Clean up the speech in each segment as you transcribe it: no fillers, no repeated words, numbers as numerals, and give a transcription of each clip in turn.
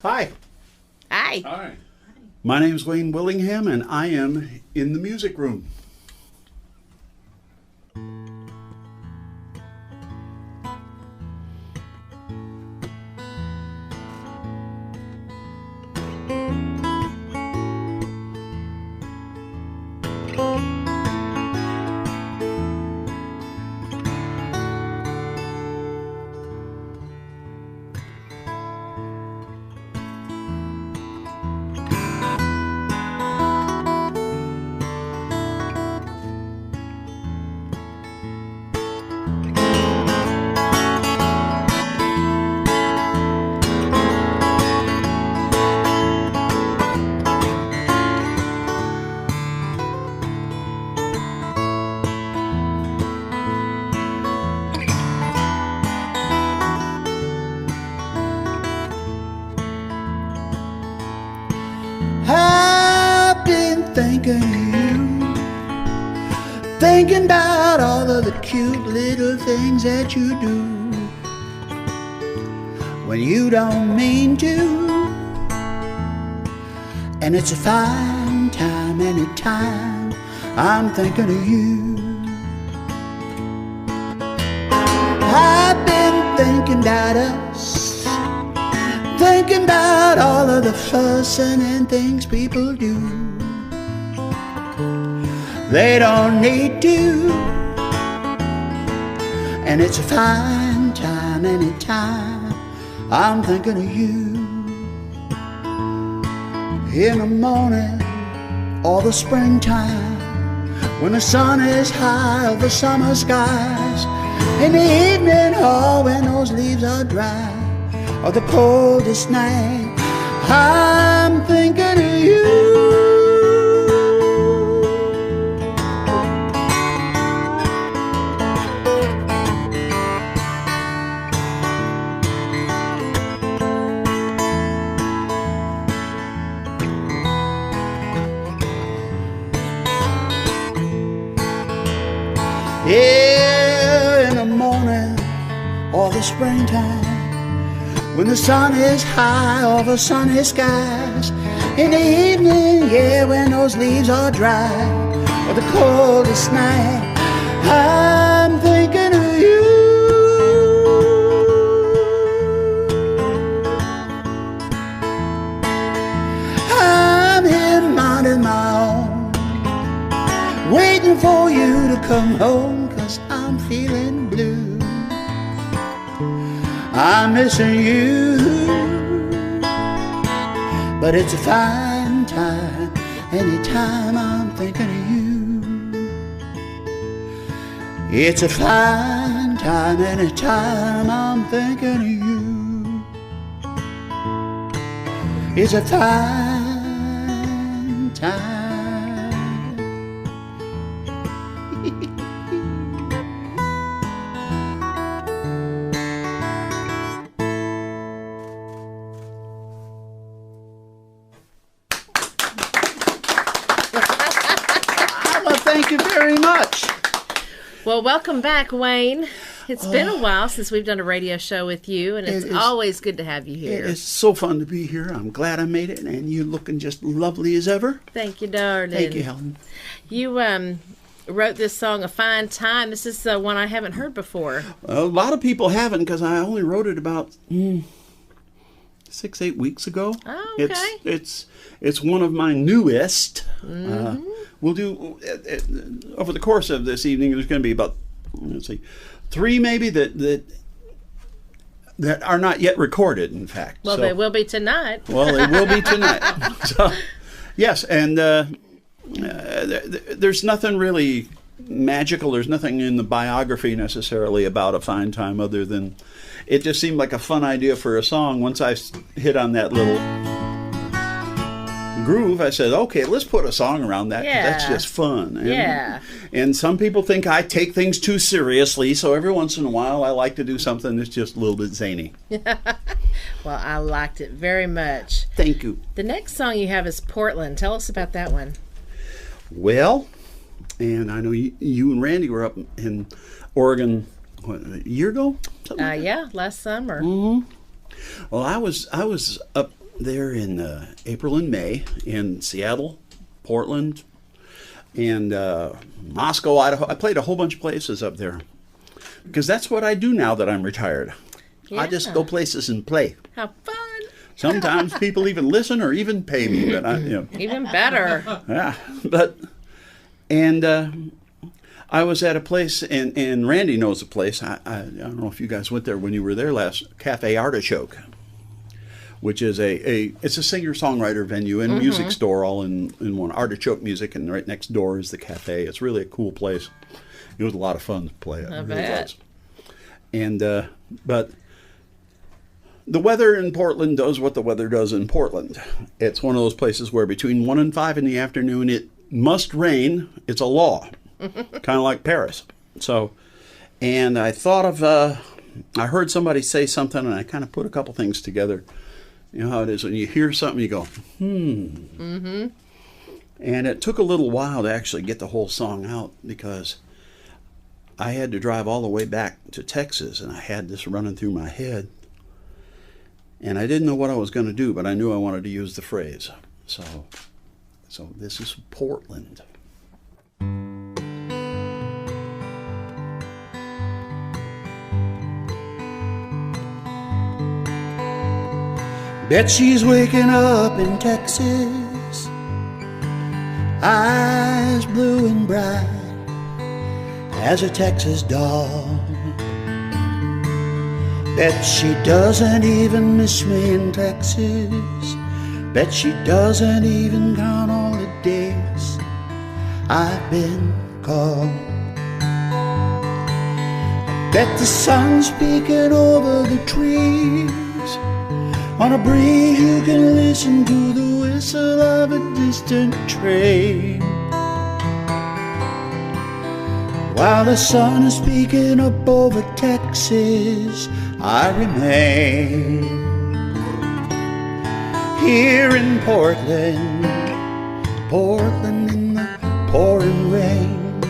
Hi. Hi. Hi. My name is Willingham, and I am in the music room. I've been thinking of you, thinking about all of the cute little things that you do when you don't mean to. And it's a fine time anytime I'm thinking of you. I've been thinking about us, thinking about all of the fussing and things people do. They don't need to. And it's a fine time anytime I'm thinking of you. In the morning or the springtime, when the sun is high over summer skies. In the evening or when those leaves are dry, or the coldest night, I'm thinking of you. Yeah, in the morning or the springtime, when the sun is high over sunny skies. In the evening, yeah, when those leaves are dry, or the coldest night, I'm thinking of you. I'm here minding my own, waiting for you to come home, 'cause I'm feeling blue. I'm missing you, but it's a fine time anytime I'm thinking of you. It's a fine time anytime I'm thinking of you. It's a fine time. Thank you very much. Well, welcome back, Wayne. It's been a while since we've done a radio show with you, and it's always good to have you here. It's so fun to be here. I'm glad I made it, and you looking just lovely as ever. Thank you, darling. Thank you, Helen. You wrote this song, A Fine Time. This is one I haven't heard before. A lot of people haven't, because I only wrote it about 6-8 weeks ago. Oh, okay. It's one of my newest. Mm-hmm. We'll do over the course of this evening. There's going to be about 3 maybe that are not yet recorded. In fact, well, they will be tonight. Well, they will be tonight. So, yes, and there's nothing really magical. There's nothing in the biography necessarily about A Fine Time, other than it just seemed like a fun idea for a song. Once I hit on that little groove, I said, okay, let's put a song around that. Yeah. That's just fun. Yeah. And some people think I take things too seriously, so every once in a while I like to do something that's just a little bit zany. Well, I liked it very much. Thank you. The next song you have is Portland. Tell us about that one. Well, and I know you and Randy were up in Oregon, what, a year ago? Yeah, last summer. Mm-hmm. Well, I was up there in April and May in Seattle, Portland, and Moscow, Idaho. I played a whole bunch of places up there because that's what I do now that I'm retired. Yeah. I just go places and play. How fun! Sometimes people even listen or even pay me, but Even better. Yeah, I was at a place, and Randy knows the place. I don't know if you guys went there when you were there last. Cafe Artichoke, which is it's a singer-songwriter venue and music store all in one. Artichoke Music, and right next door is the cafe. It's really a cool place. It was a lot of fun to play at. I bet. And but the weather in Portland does what the weather does in Portland. It's one of those places where between 1 and 5 in the afternoon it must rain. It's a law, kind of like Paris. So, and I thought of, I heard somebody say something, and I kind of put a couple things together. You know how it is when you hear something, you go, And it took a little while to actually get the whole song out because I had to drive all the way back to Texas, and I had this running through my head. And I didn't know what I was going to do, but I knew I wanted to use the phrase. So this is Portland. Bet she's waking up in Texas, eyes blue and bright as a Texas dawn. Bet she doesn't even miss me in Texas. Bet she doesn't even count all the days I've been called. Bet the sun's peeking over the trees. On a breeze you can listen to the whistle of a distant train. While the sun is peeking up over Texas, I remain here in Portland, Portland in the pouring rain.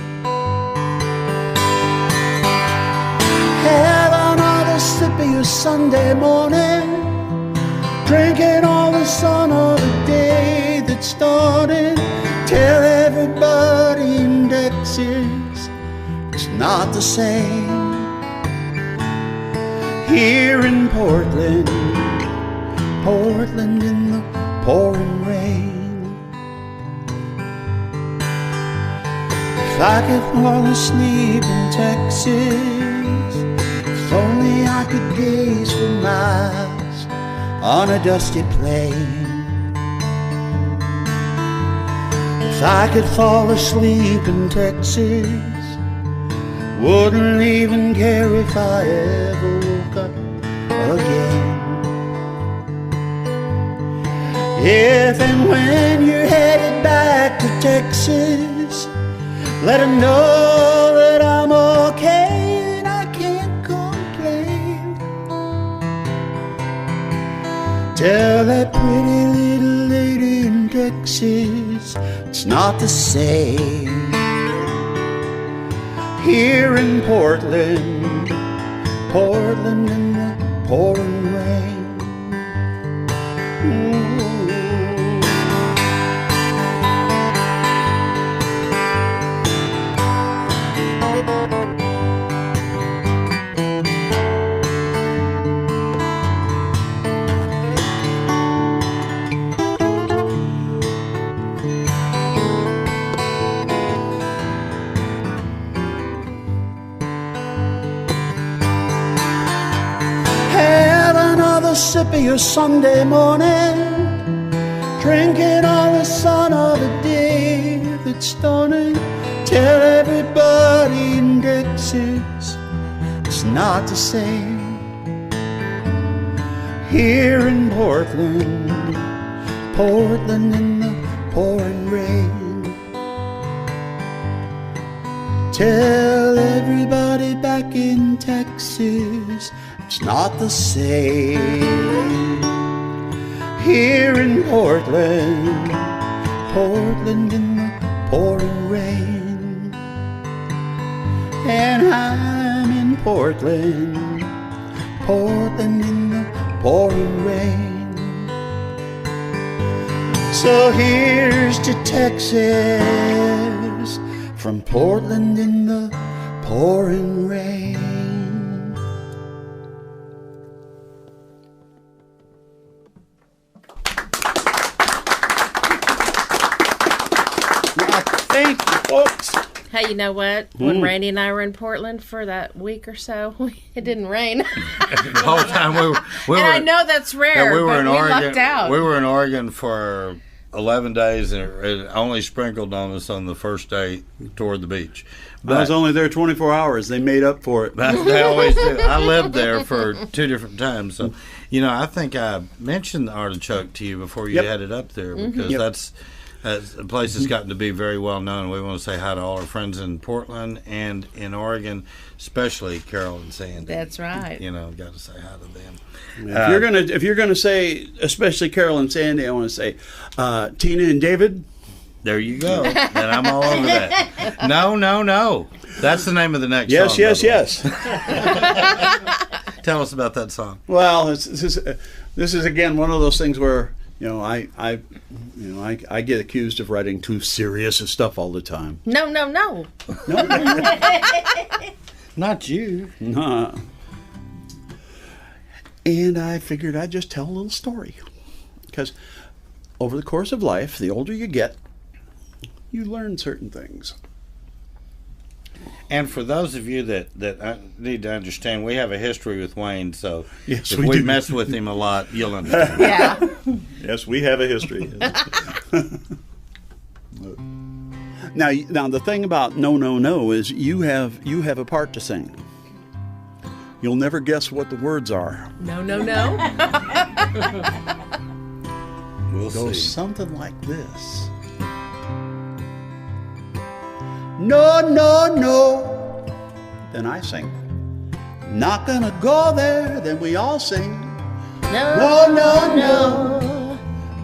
Have another sip of your Sunday morning, drinking all the sun of the day that's starting. Tell everybody in Texas it's not the same. Here in Portland, Portland in the pouring rain. If I could fall asleep in Texas, if only I could gaze for miles on a dusty plain. If I could fall asleep in Texas, wouldn't even care if I ever woke up again. If and when you're headed back to Texas, let them know that I'm okay and I can't complain. Tell that pretty little lady in Texas it's not the same. Here in Portland, Portland in the pouring rain. Sip of your Sunday morning, drinking all the sun of the day that's stunning. Tell everybody in Texas it's not the same. Here in Portland, Portland in the pouring rain. Tell everybody back in Texas it's not the same. Here in Portland, Portland in the pouring rain. And I'm in Portland, Portland in the pouring rain. So here's to Texas, from Portland in the pouring rain. Thank you, folks. Hey, you know what? When Randy and I were in Portland for that week or so, it didn't rain. The whole time we were and I know that's rare, we were but in we Oregon. lucked out. We were in Oregon for 11 days, and it only sprinkled on us on the first day toward the beach. But I was only there 24 hours. They made up for it. They always do. I lived there for 2 different times. So, you know, I think I mentioned the artichoke to you before you headed up there, because that's a place that's gotten to be very well known. We want to say hi to all our friends in Portland and in Oregon, especially Carol and Sandy. That's right. You know, got to say hi to them. If you're gonna say, especially Carol and Sandy, I want to say Tina and David. There you go. And I'm all over that. No. That's the name of the next song. Yes. Tell us about that song. Well, this is again one of those things where I get accused of writing too serious stuff all the time. No. Not you. Nah. And I figured I'd just tell a little story, because over the course of life, the older you get, you learn certain things. And for those of you that need to understand, we have a history with Wayne, so yes, if we we do. mess with him a lot, you'll understand. Yeah. Yes, we have a history. Now the thing about no is you have a part to sing. You'll never guess what the words are. No. We'll It goes see. something like this. No. Then I sing. Not gonna go there. Then we all sing. No.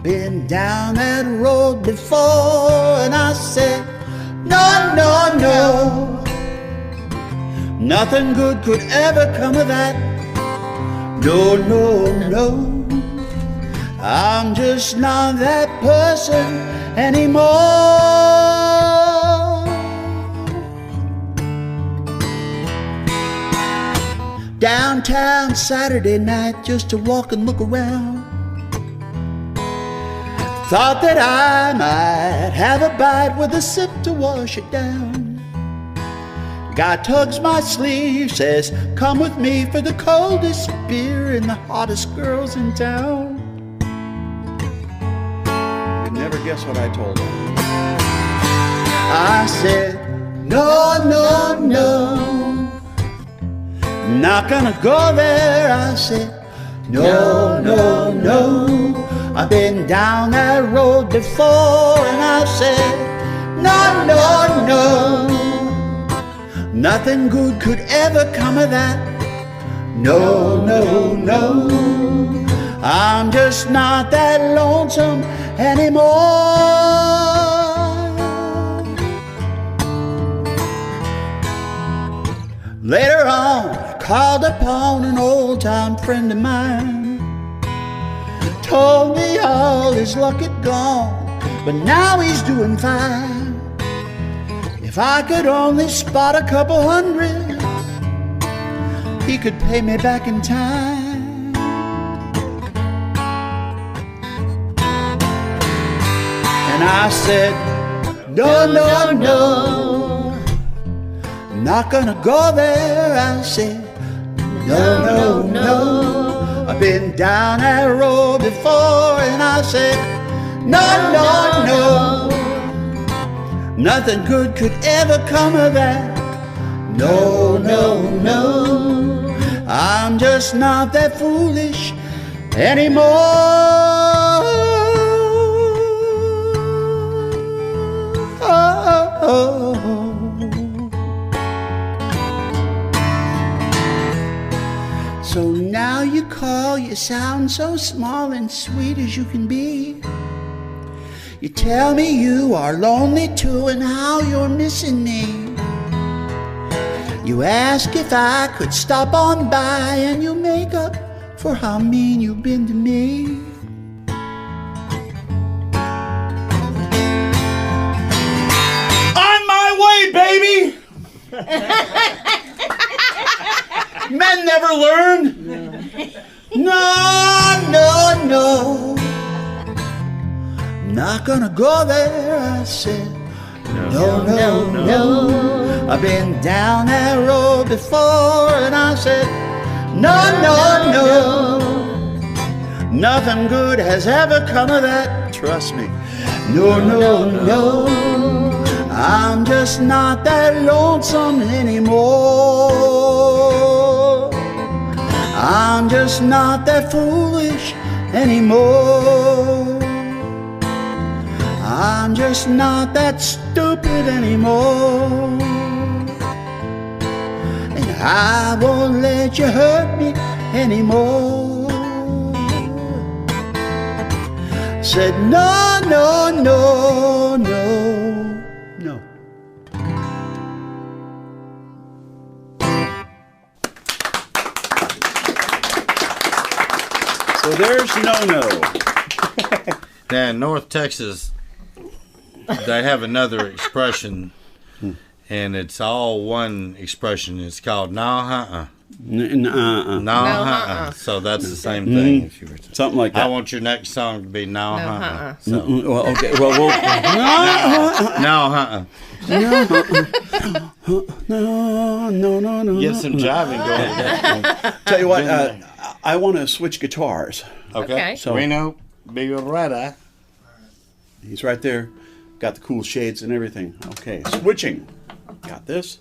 Been down that road before, and I said, no. Nothing good could ever come of that. No. I'm just not that person anymore. Downtown Saturday night, just to walk and look around. Thought that I might have a bite with a sip to wash it down. Guy tugs my sleeve, says, come with me for the coldest beer and the hottest girls in town. You'd never guess what I told him. I said, no. Not gonna go there. I said, no. I've been down that road before, and I said, no. Nothing good could ever come of that. No. I'm just not that lonesome anymore. Later on, I called upon an old-time friend of mine. Told me all his luck had gone, but now he's doing fine. If I could only spot a couple hundred, he could pay me back in time. And I said, no. Not gonna go there. I said, no. I've been down that road before, and I said, no. Nothing good could ever come of that. No. I'm just not that foolish anymore. So now you call, you sound so small and sweet as you can be. You tell me you are lonely too and how you're missing me. You ask if I could stop on by and you make up for how mean you've been to me. not gonna go there. I said, no, no, no. I've been down that road before, and I said, no, no, no. Nothing good has ever come of that, trust me. No, no, no. I'm just not that lonesome anymore. I'm just not that foolish anymore. I'm just not that stupid anymore. And I won't let you hurt me anymore. Said no, no, no, no, no. So there's no. Now in North Texas, they have another expression, and it's all one expression. It's called no, uh-uh. No, uh-uh. So that's the same thing. If you were to, something like that. I want your next song to be no, uh-uh. So. Well, okay. Well, no. Get some jiving going. Tell you what, I want to switch guitars. Okay. So Reno, be right. He's right there. Got the cool shades and everything. Okay, switching. Got this.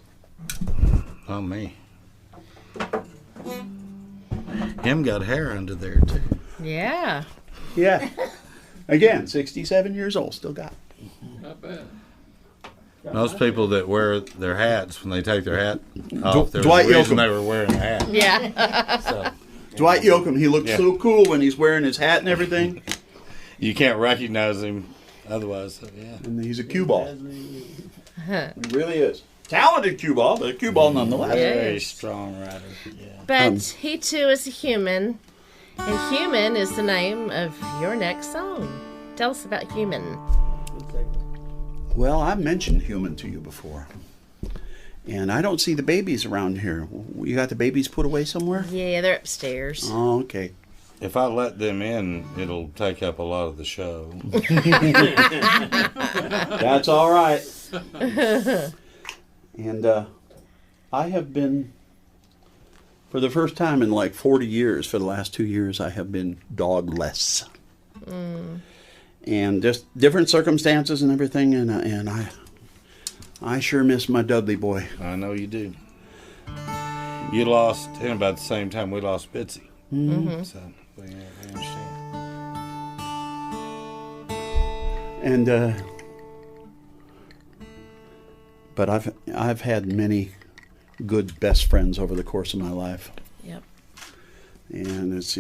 Oh, me. Him got hair under there, too. Yeah. Yeah. Again, 67 years old, still got it. Not bad. Most people that wear their hats, when they take their hat off, there's Dwight a reason Yoakam. they were wearing a hat. Yeah. So, Dwight Yoakam, he looks so cool when he's wearing his hat and everything. you can't recognize him otherwise. So, yeah. And he's a cue ball. He really is. Talented cue ball, but a cue ball nonetheless. Very strong rider. Yeah. But he too is a human, and Human is the name of your next song. Tell us about Human. Well, I've mentioned Human to you before. And I don't see the babies around here. You got the babies put away somewhere? Yeah, they're upstairs. Oh, okay. If I let them in, it'll take up a lot of the show. That's all right. And I have been, for the first time in like 40 years, for the last 2 years, I have been dogless. And just different circumstances and everything, and I sure miss my Dudley boy. I know you do. You lost him about the same time we lost Bitsy. Mm-hmm. So we understand. And but I've had many good best friends over the course of my life. Yep. And it's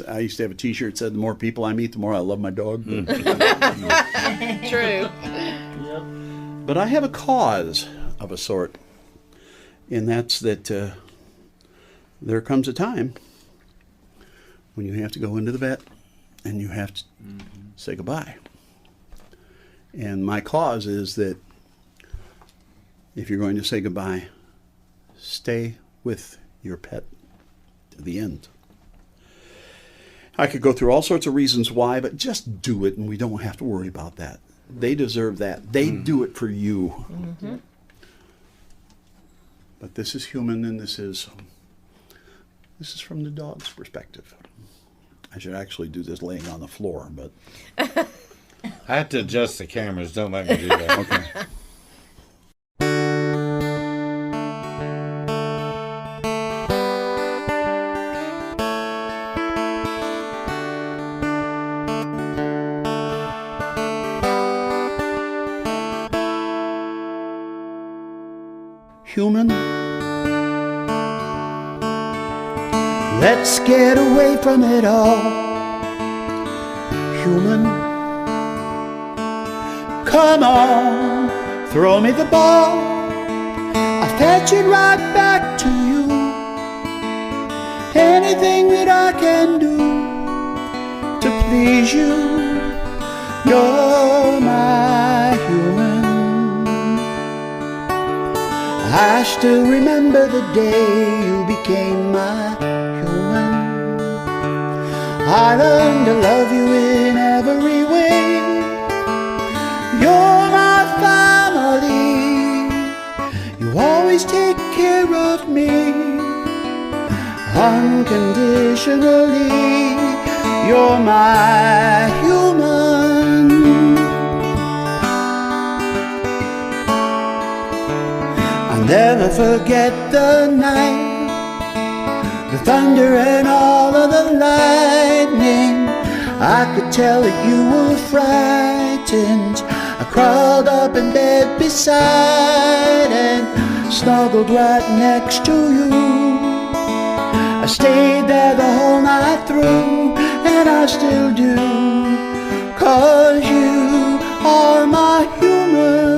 I used to have a T-shirt that said, "The more people I meet, the more I love my dog." True. But I have a cause of a sort, and that's that there comes a time when you have to go into the vet and you have to say goodbye. And my cause is that if you're going to say goodbye, stay with your pet to the end. I could go through all sorts of reasons why, but just do it and we don't have to worry about that. They deserve that. They do it for you. Mm-hmm. But this is Human, and this is from the dog's perspective. I should actually do this laying on the floor, but I have to adjust the cameras. Don't let me do that. okay. Human, let's get away from it all. Human, come on, throw me the ball. I'll fetch it right back to you. Anything that I can do to please you. You're my human. I still remember the day you became my human. I learned to love you in every way. You're my family. You always take care of me unconditionally. You're my human. I'll never forget the night, the thunder and all of the lightning. I could tell that you were frightened. I crawled up in bed beside and snuggled right next to you. I stayed there the whole night through, and I still do, 'cause you are my human.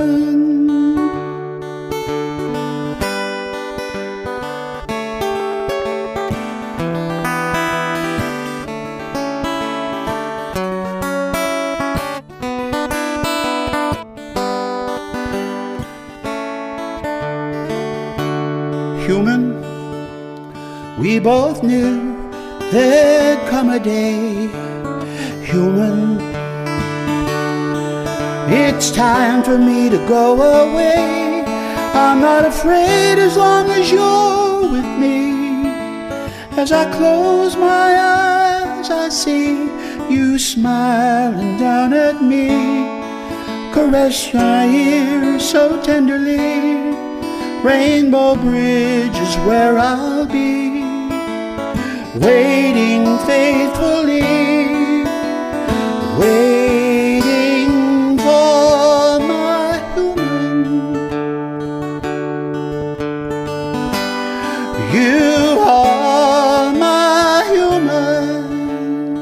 Human, we both knew there'd come a day. Human, it's time for me to go away. I'm not afraid as long as you're with me. As I close my eyes, I see you smiling down at me. Caress my ear so tenderly. Rainbow Bridge is where I'll be, waiting faithfully, waiting for my human. You are my human.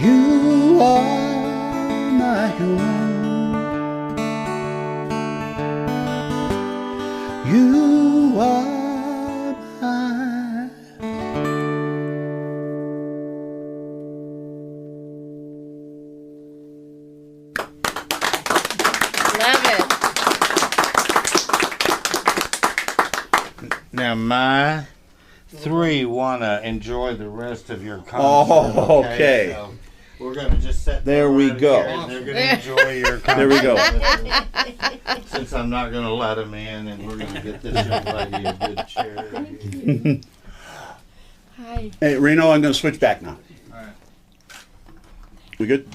You are my human. You are my. Love it. Now, my three want to enjoy the rest of your concert. Oh, okay. So we're going to just set There them we right go. here, and they're going to enjoy your concert. There we go. Since I'm not going to let them in, and we're going to get this young lady a good chair. Hi. Hey, Reno, I'm going to switch back now. All right. We good?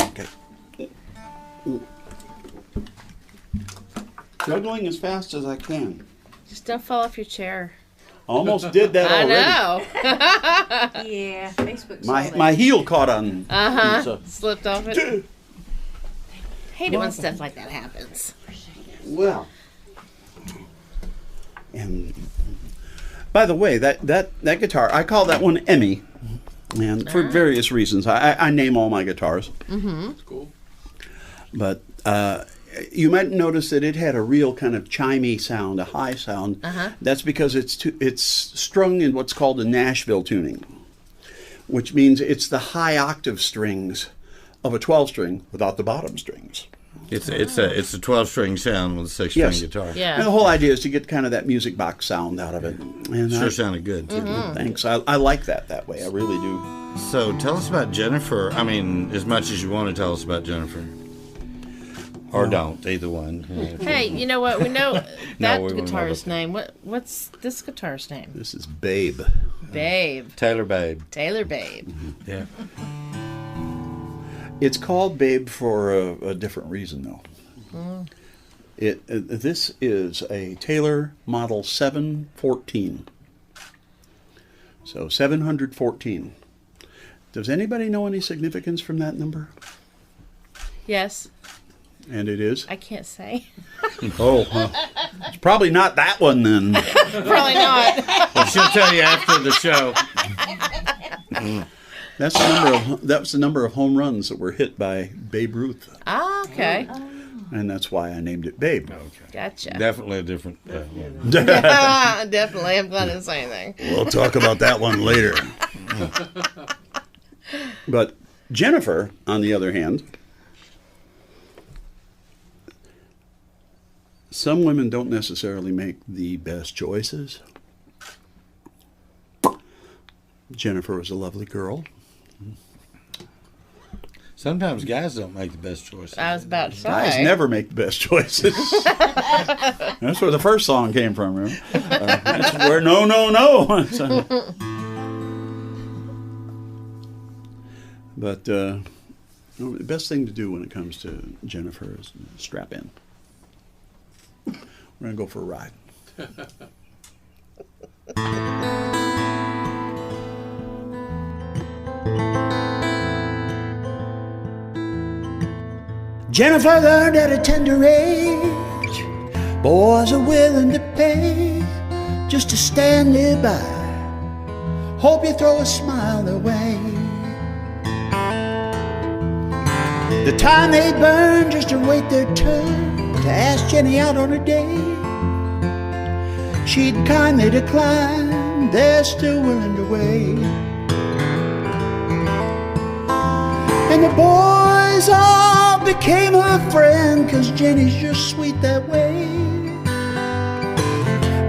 Okay. Juggling as fast as I can. Just don't fall off your chair. Almost did that I already. know. Yeah, Facebook. My heel caught on. So- Slipped off it. Hate it when stuff like that happens. Well, and by the way, that guitar, I call that one Emmy, and for various reasons. I name all my guitars. Mm-hmm. That's cool. But you might notice that it had a real kind of chimey sound, a high sound. That's because it's strung in what's called a Nashville tuning, which means it's the high octave strings of a 12-string without the bottom strings. It's a 12-string sound with a 6-string Yes. guitar. Yeah. And the whole idea is to get kind of that music box sound out of it. And Sure sounded good, too. Thanks. I like that way. I really do. So tell us about Jennifer. I mean, as much as you want to tell us about Jennifer. Or don't, either one. Hey, you know what? We know that we won't guitar's know name. What's this guitar's name? This is Babe. Babe. Taylor Babe. Taylor Babe. Yeah. It's called Babe for a different reason, though. This is a Taylor Model 714. So 714. Does anybody know any significance from that number? Yes. And it is? I can't say. Oh, it's probably not that one then. Probably not. Well, she'll tell you after the show. That's the number of home runs that were hit by Babe Ruth, Ah, okay. and that's why I named it Babe. Gotcha. Definitely a different. Definitely. I'm glad I didn't say anything. We'll talk about that one later. But Jennifer, on the other hand, some women don't necessarily make the best choices. Jennifer was a lovely girl. Sometimes guys don't make the best choices. I was about to say. Guys never make the best choices. That's where the first song came from, remember? That's where no. But the best thing to do when it comes to Jennifer is strap in. We're going to go for a ride. Jennifer learned at a tender age, boys are willing to pay just to stand nearby. Hope you throw a smile their way. The time they burn just to wait their turn to ask Jenny out on a date. She'd kindly decline, they're still willing to wait. And the boys all became her friend, 'cause Jenny's just sweet that way.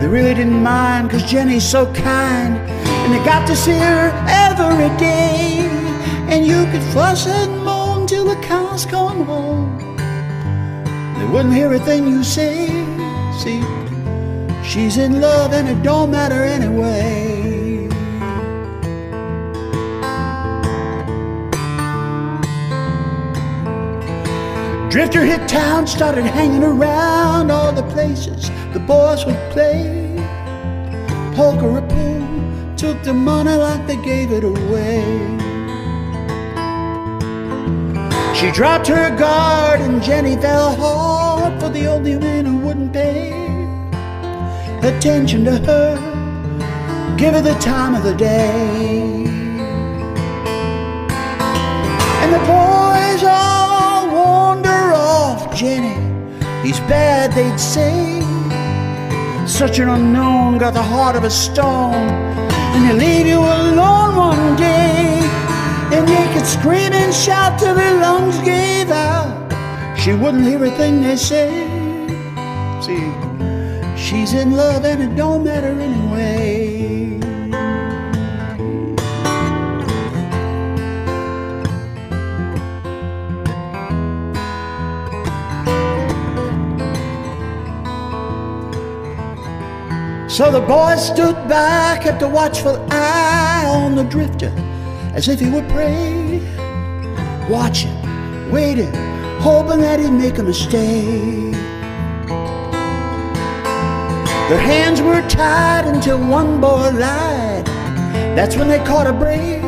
They really didn't mind, 'cause Jenny's so kind, and they got to see her every day. And you could fuss and moan till the cows come home, they wouldn't hear a thing you say. See, she's in love and it don't matter anyway. Drifter hit town, started hanging around all the places the boys would play. Poker or pool, took the money like they gave it away. She dropped her guard and Jenny fell hard for the only man who wouldn't pay attention to her, give her the time of the day. And the boys all wander off. Jenny, he's bad, they'd say. Such an unknown, got the heart of a stone, and he'll leave you alone one day. And they could scream and shout till their lungs gave out, she wouldn't hear a thing they said. See, she's in love and it don't matter anyway. So the boy stood by, kept a watchful eye on the drifter, as if he would pray, watching, waiting, hoping that he'd make a mistake. Their hands were tied until one boy lied. That's when they caught a break.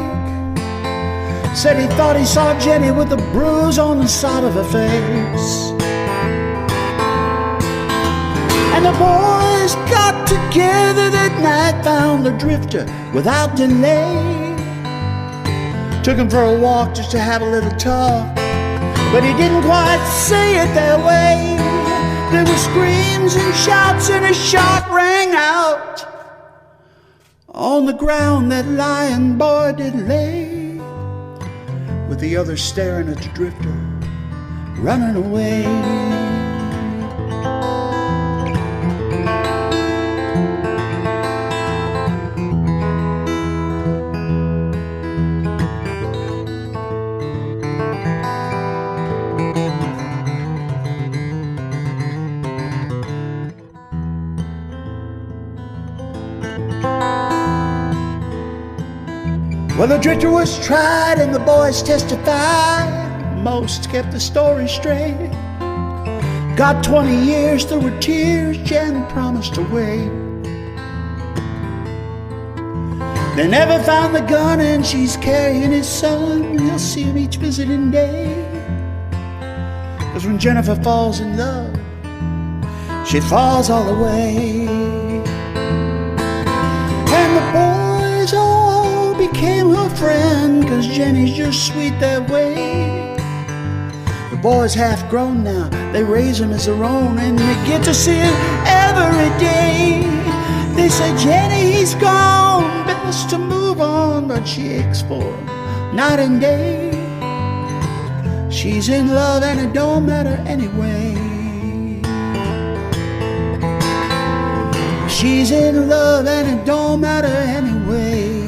Said he thought he saw Jenny with a bruise on the side of her face. And the boys got together that night, found the drifter without delay. Took him for a walk just to have a little talk, but he didn't quite say it that way. There were screams and shouts and a shot rang out. On the ground that lying boy did lay, with the others staring at the drifter, running away. Well, the drifter was tried and the boys testified. Most kept the story straight. Got 20 years through her tears, Jen promised to wait. They never found the gun and she's carrying his son. He'll see him each visiting day. 'Cause when Jennifer falls in love, she falls all the way. And the boys all became her friend, 'cause Jenny's just sweet that way. The boy's half grown now, they raise him as their own, and they get to see him every day. They say, Jenny, he's gone, best to move on, but she aches for him night and day. She's in love and it don't matter anyway. She's in love and it don't matter anyway.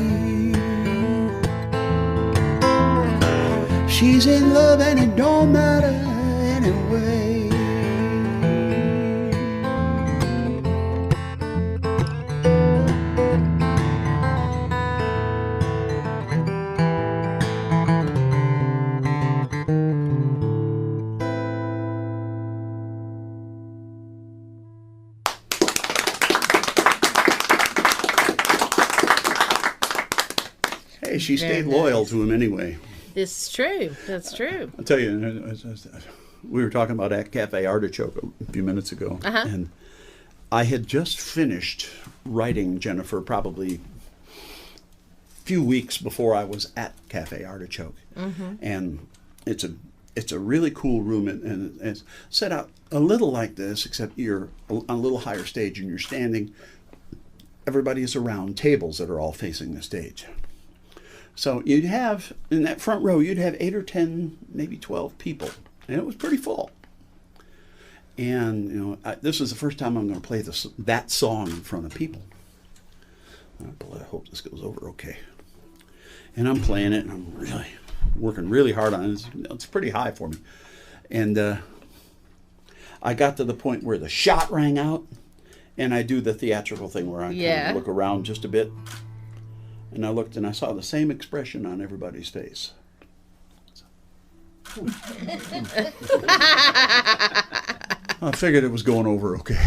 Hey, she stayed loyal to him anyway. This is true. That's true. I'll tell you, we were talking about at Cafe Artichoke a few minutes ago, and I had just finished writing Jennifer probably a few weeks before I was at Cafe Artichoke, and it's a really cool room, and it's set out a little like this, except you're on a little higher stage and you're standing. Everybody is around tables that are all facing the stage. So you'd have, in that front row, you'd have 8 or 10, maybe 12 people. And it was pretty full. And, you know, this is the first time I'm going to play that song in front of people. I hope this goes over okay. And I'm playing it, and I'm really working really hard on it. It's pretty high for me. And I got to the point where the shot rang out, and I do the theatrical thing where I kind of look around just a bit. And I looked and I saw the same expression on everybody's face. I figured it was going over okay.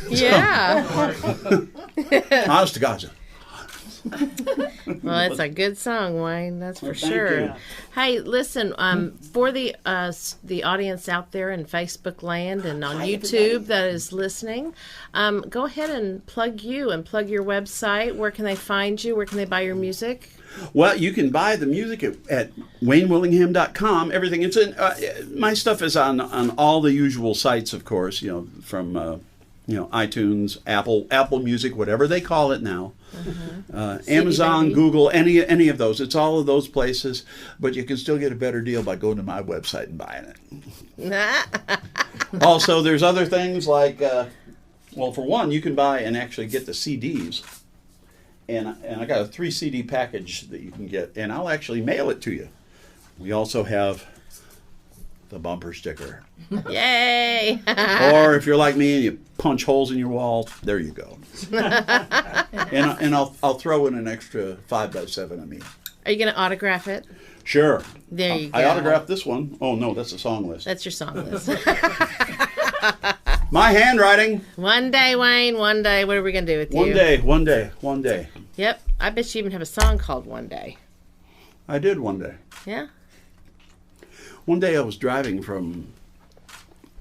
Yeah. Honest to God. Well, it's a good song, Wayne. That's for sure. you. Hey, listen, for the audience out there in Facebook land and on YouTube that is listening, go ahead and plug you and plug your website. Where can they find you? Where can they buy your music? Well, you can buy the music at WayneWillingham.com. Everything it's in. My stuff is on all the usual sites, of course. You know, from iTunes, Apple Music, whatever they call it now. Amazon, baby. Google, any of those. It's all of those places, but you can still get a better deal by going to my website and buying it. Also, there's other things like, well, for one, you can buy and actually get the CDs. And I got a 3 CD package that you can get, and I'll actually mail it to you. We also have the bumper sticker. Yay! Or if you're like me and you punch holes in your wall, there you go. and I'll throw in an extra 5x7 of me. Are you going to autograph it? Sure. There you go. I autographed this one. Oh no, that's a song list. That's your song list. My handwriting. One day, Wayne, one day. What are we going to do with you? One day. Yep. I bet you even have a song called One Day. I did one day. Yeah? One day I was driving from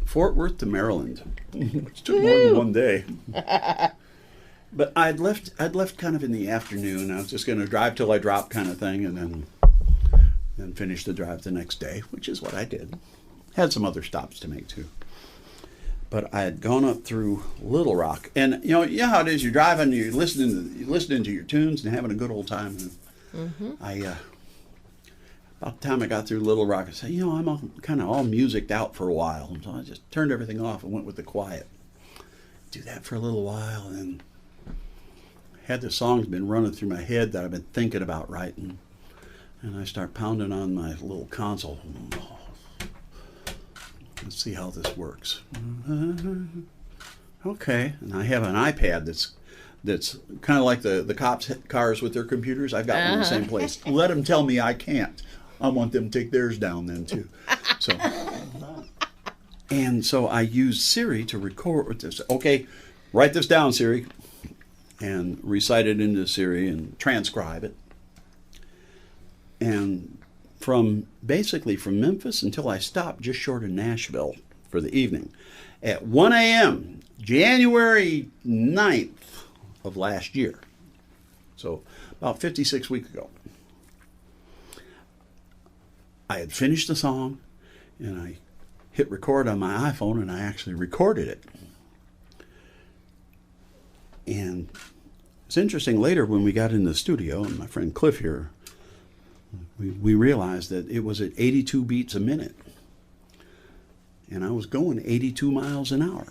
Fort Worth to Maryland, which took more than one day. But I'd left kind of in the afternoon. I was just going to drive till I dropped kind of thing, and then finish the drive the next day, which is what I did. Had some other stops to make too. But I had gone up through Little Rock, and you know how it is. You're driving, you're listening to your tunes and having a good old time. And about the time I got through Little Rock, I said, I'm kind of all musiced out for a while. And so I just turned everything off and went with the quiet. Do that for a little while, and then had the songs been running through my head that I've been thinking about writing. And I start pounding on my little console. Let's see how this works. Okay, and I have an iPad that's kind of like the cops' cars with their computers. I've got one in the same place. Let them tell me I can't. I want them to take theirs down then too. So I used Siri to record this. Okay, write this down, Siri, and recite it into Siri and transcribe it. And basically from Memphis until I stopped just short of Nashville for the evening. At 1 a.m., January 9th of last year, so about 56 weeks ago, I had finished the song, and I hit record on my iPhone, and I actually recorded it. And it's interesting, later when we got in the studio, and my friend Cliff here, we realized that it was at 82 beats a minute. And I was going 82 miles an hour.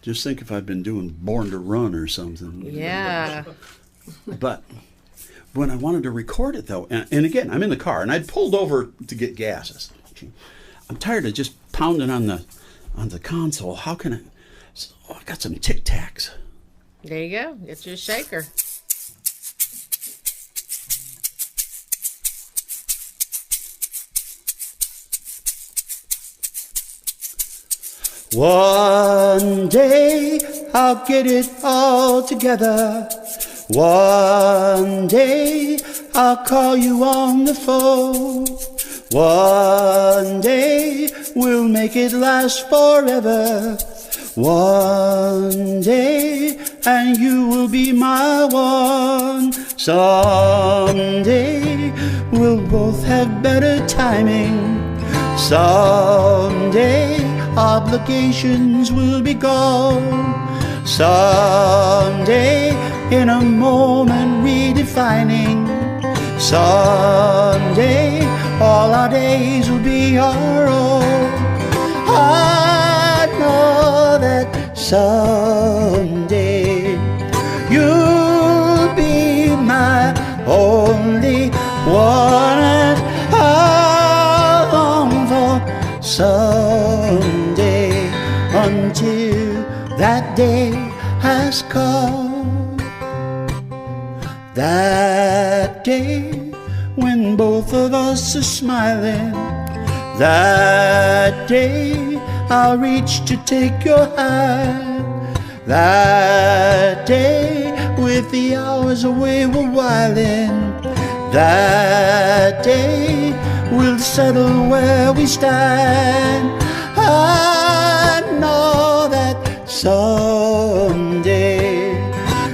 Just think if I'd been doing Born to Run or something. Yeah. But when I wanted to record it, though, and again, I'm in the car, and I'd pulled over to get gas. I said, I'm tired of just pounding on the console. How can I? So I got some Tic Tacs. There you go. Get your shaker. One day I'll get it all together. One day I'll call you on the phone. One day we'll make it last forever. One day and you will be my one. Someday we'll both have better timing. Someday obligations will be gone. Someday in a moment redefining. Someday all our days will be our own. I know that someday you'll be my only one, and I'll long for someday until that day has come. That day when both of us are smiling. That day I'll reach to take your hand. That day with the hours away we're whiling. That day we'll settle where we stand. I know that someday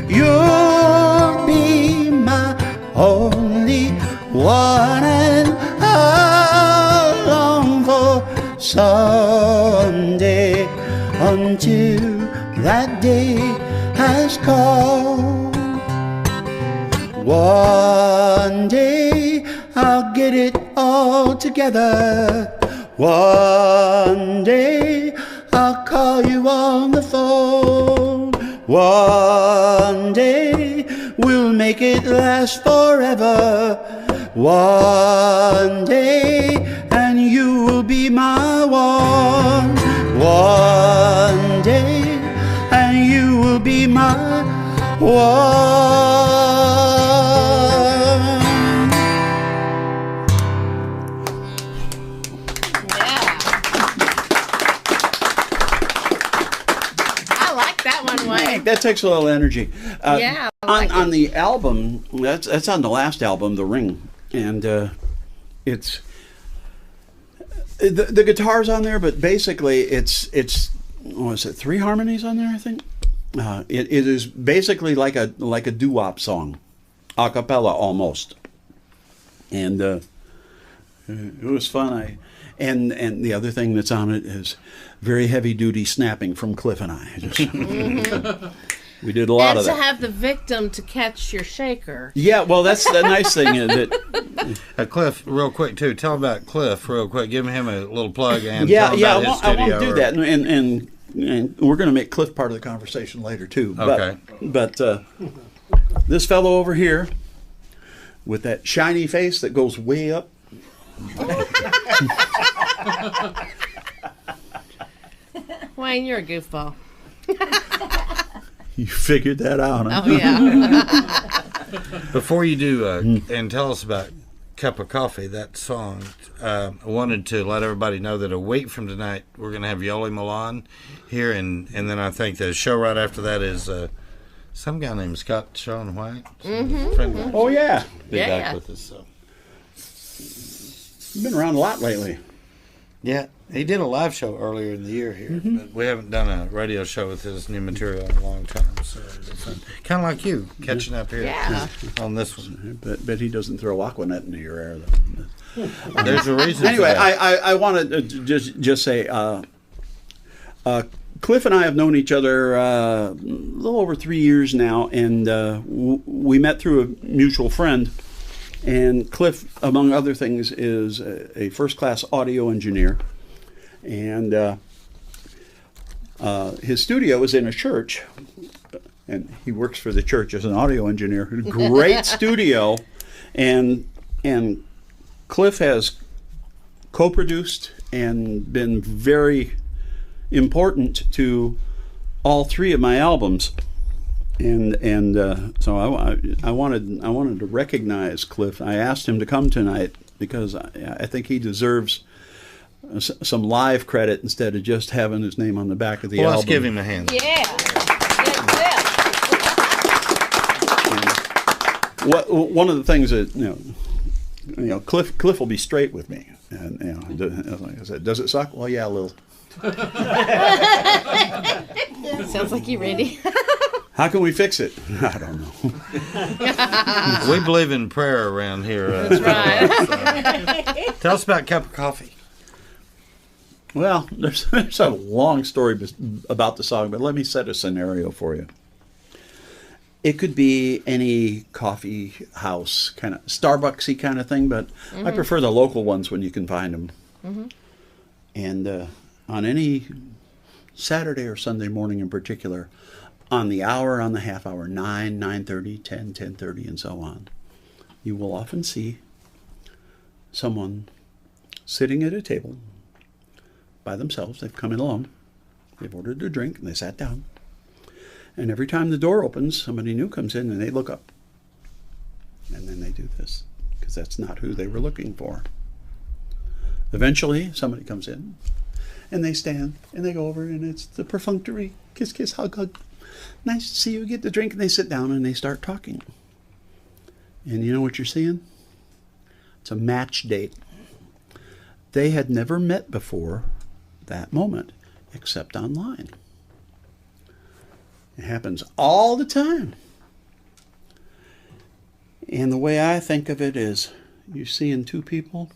you'll be my only one, and I'll long for someday until that day has come. One day I'll get it all together. One day I'll call you on the phone. One day we'll make it last forever. One day and you will be my one. One day and you will be my one. That takes a little energy. Yeah, I like on the album, that's on the last album, The Ring, and it's the guitar's on there, but basically it's what is it, 3 harmonies on there, I think. It is basically like a doo-wop song, a cappella almost, and it was fun. And the other thing that's on it is very heavy-duty snapping from Cliff and I. We did a lot of that. And to have the victim to catch your shaker. Yeah, well, that's the nice thing. That Cliff, real quick, too. Tell about Cliff real quick. Give him a little plug and yeah, tell him about his I studio. won't do that. And we're going to make Cliff part of the conversation later, too. Okay. But this fellow over here with that shiny face that goes way up. Wayne, you're a goofball. You figured that out, huh? Oh, yeah. Before you do, and tell us about Cup of Coffee, that song, I wanted to let everybody know that a week from tonight, we're going to have Yoli Milan here, and then I think the show right after that is some guy named Scott Sean White. Mm-hmm. Oh, yeah. Be Yeah. back with us, so. You've been around a lot lately. Yeah, he did a live show earlier in the year here, but we haven't done a radio show with his new material in a long time, so it'll be fun. Kind of like you, catching up here on this one. But he doesn't throw Aquanet into your air, though. There's a reason Anyway, for that. I want to just say, Cliff and I have known each other a little over 3 years now, and we met through a mutual friend. And Cliff, among other things, is a first-class audio engineer. And his studio is in a church. And he works for the church as an audio engineer. Great studio. And Cliff has co-produced and been very important to all 3 of my albums. And so I wanted to recognize Cliff. I asked him to come tonight because I think he deserves some live credit instead of just having his name on the back of the album. Let's give him a hand. Yeah. one of the things that Cliff will be straight with me, and like I said, does it suck? Well, yeah, a little. Sounds like you're ready. How can we fix it? I don't know. We believe in prayer around here. That's right. So. Tell us about a cup of coffee. Well, there's a long story about the song, but let me set a scenario for you. It could be any coffee house, kind of Starbucksy kind of thing, but I prefer the local ones when you can find them. Mm-hmm. And on any Saturday or Sunday morning in particular, on the hour, on the half hour, 9, 9:30, 10, 10:30, and so on, you will often see someone sitting at a table by themselves. They've come in alone. They've ordered their drink, and they sat down. And every time the door opens, somebody new comes in, and they look up. And then they do this, because that's not who they were looking for. Eventually, somebody comes in, and they stand, and they go over, and it's the perfunctory kiss, kiss, hug, hug. Nice to see you, get the drink, and they sit down, and they start talking. And you know what you're seeing? It's a match date. They had never met before that moment, except online. It happens all the time. And the way I think of it is, you're seeing two people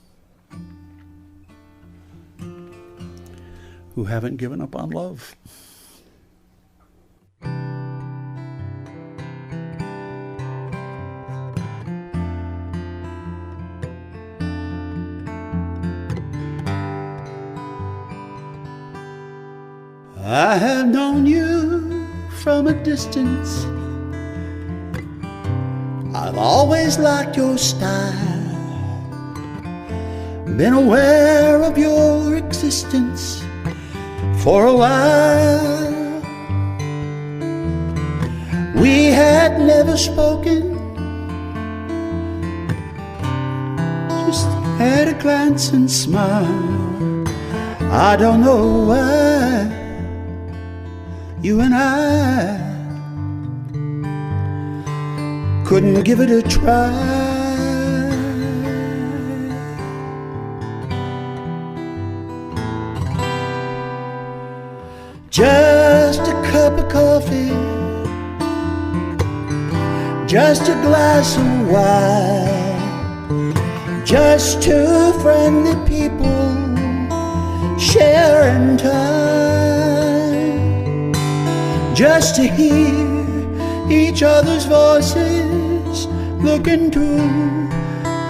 who haven't given up on love. I have known you from a distance. I've always liked your style, been aware of your existence for a while. We had never spoken, just had a glance and smile. I don't know why you and I couldn't give it a try. Just a cup of coffee, just a glass of wine, just two friendly people sharing time, just to hear each other's voices, look into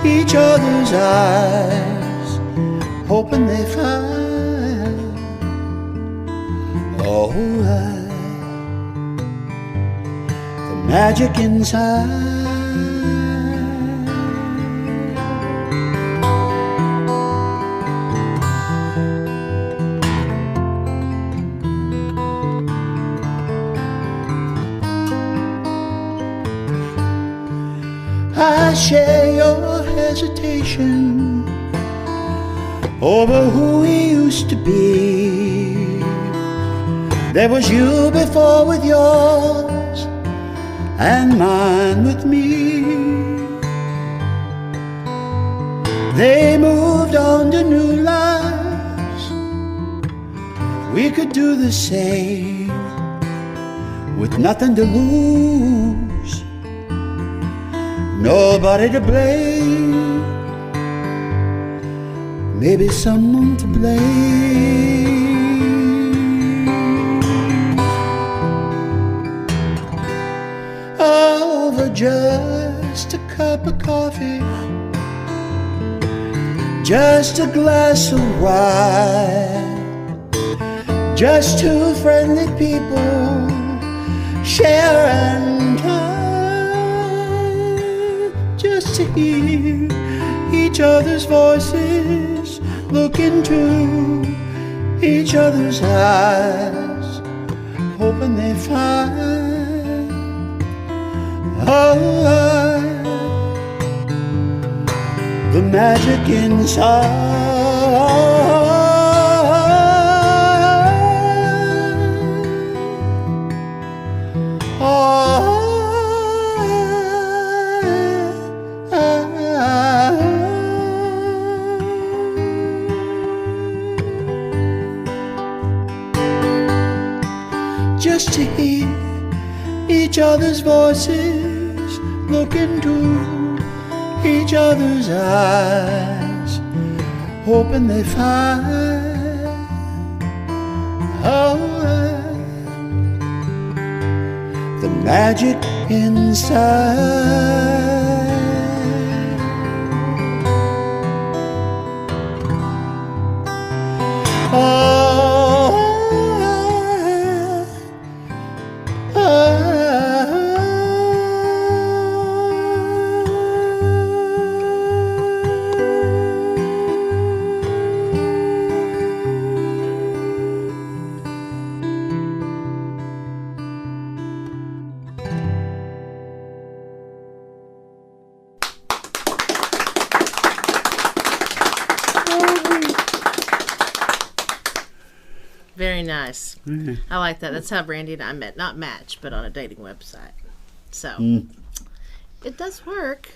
each other's eyes, hoping they find all right, the magic inside. I share your hesitation over who we used to be. There was you before with yours, and mine with me. They moved on to new lives. We could do the same with nothing to lose. Nobody to blame, maybe someone to blame. Over just a cup of coffee, just a glass of wine, just two friendly people sharing time. Just to hear each other's voices, look into each other's eyes, hoping they find the magic inside. each other's voices, look into each other's eyes, hoping they find the magic inside. Very nice. Mm-hmm. I like that. That's how Brandy and I met. Not match, but on a dating website. So, it does work.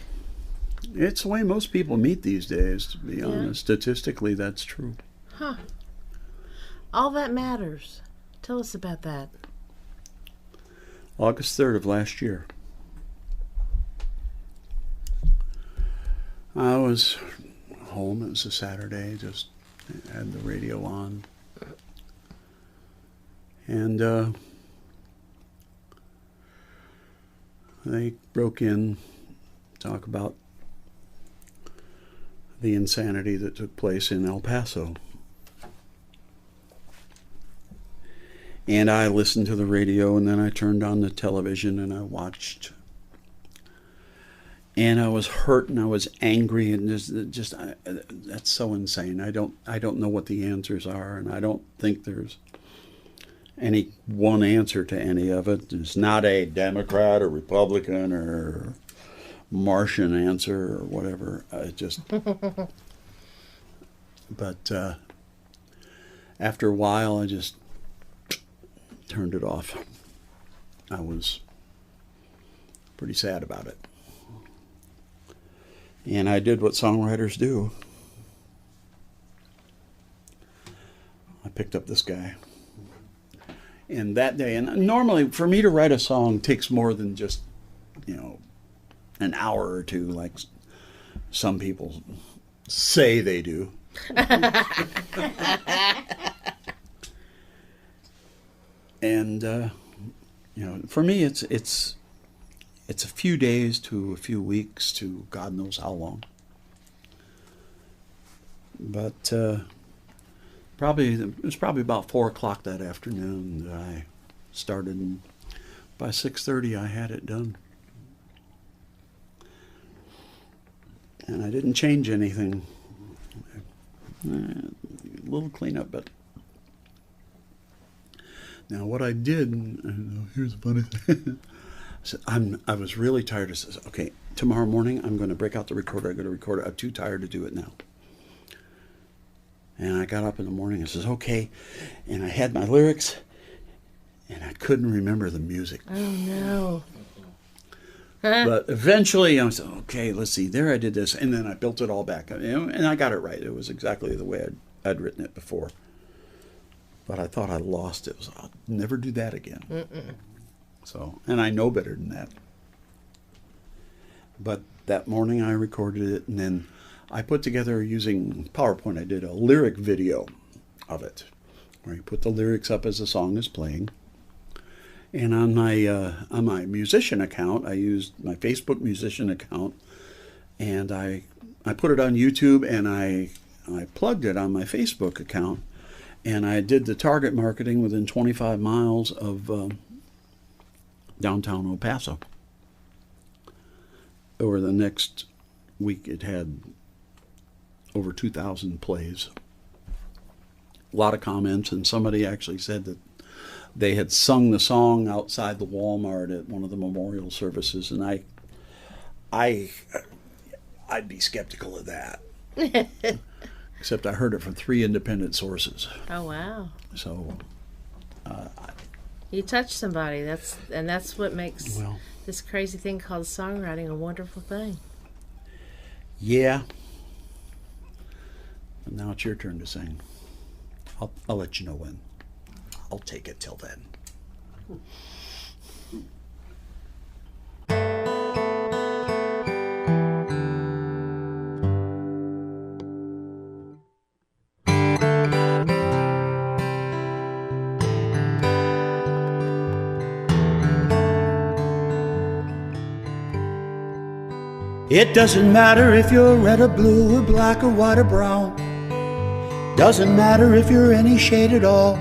It's the way most people meet these days, to be honest. Statistically, that's true. Huh. All that matters. Tell us about that. August 3rd of last year. I was home. It was a Saturday. Just had the radio on. And they broke in, talk about the insanity that took place in El Paso. And I listened to the radio, and then I turned on the television and I watched. And I was hurt and I was angry, and that's so insane. I don't know what the answers are, and I don't think there's any one answer to any of it. It's not a Democrat or Republican or Martian answer or whatever. But after a while, I just turned it off. I was pretty sad about it. And I did what songwriters do. I picked up this guy. And that day, and normally for me to write a song takes more than just, an hour or two, like some people say they do. And for me, it's a few days to a few weeks to God knows how long. But it was probably about 4 o'clock that afternoon that I started, and by 6:30 I had it done. And I didn't change anything. A little cleanup, but now what I did, here's a funny thing. I was really tired. I said, okay, tomorrow morning I'm going to break out the recorder. I'm going to record it. I'm too tired to do it now. And I got up in the morning and says, okay. And I had my lyrics, and I couldn't remember the music. Oh, no. But eventually I said, okay, let's see. There I did this. And then I built it all back. And I got it right. It was exactly the way I'd written it before. But I thought I lost it. I'll never do that again. Mm-mm. So, and I know better than that. But that morning I recorded it, and then I put together, using PowerPoint, I did a lyric video of it, where you put the lyrics up as the song is playing. And on my musician account, I used my Facebook musician account, and I put it on YouTube, and I plugged it on my Facebook account, and I did the target marketing within 25 miles of downtown El Paso. Over the next week, it had over 2,000 plays. A lot of comments, and somebody actually said that they had sung the song outside the Walmart at one of the memorial services, and I'd be skeptical of that. Except I heard it from 3 independent sources. Oh, wow. So you touched somebody. That's what makes this crazy thing called songwriting a wonderful thing. Yeah. But now it's your turn to sing. I'll let you know when. I'll take it till then. It doesn't matter if you're red or blue or black or white or brown. Doesn't matter if you're any shade at all.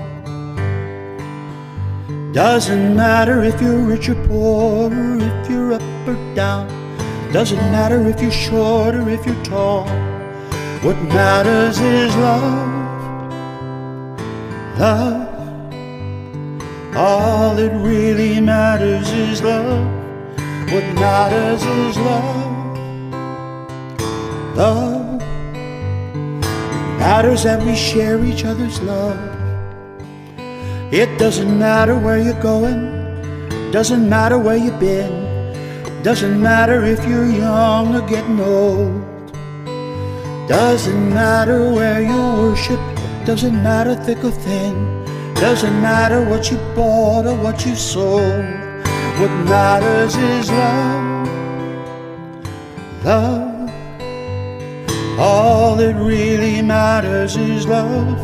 Doesn't matter if you're rich or poor or if you're up or down. Doesn't matter if you're short or if you're tall. What matters is love. Love. All that really matters is love. What matters is love. Love. It matters that we share each other's love. It doesn't matter where you're going. Doesn't matter where you've been. Doesn't matter if you're young or getting old. Doesn't matter where you worship. Doesn't matter thick or thin. Doesn't matter what you bought or what you sold. What matters is love. Love. All that really matters is love.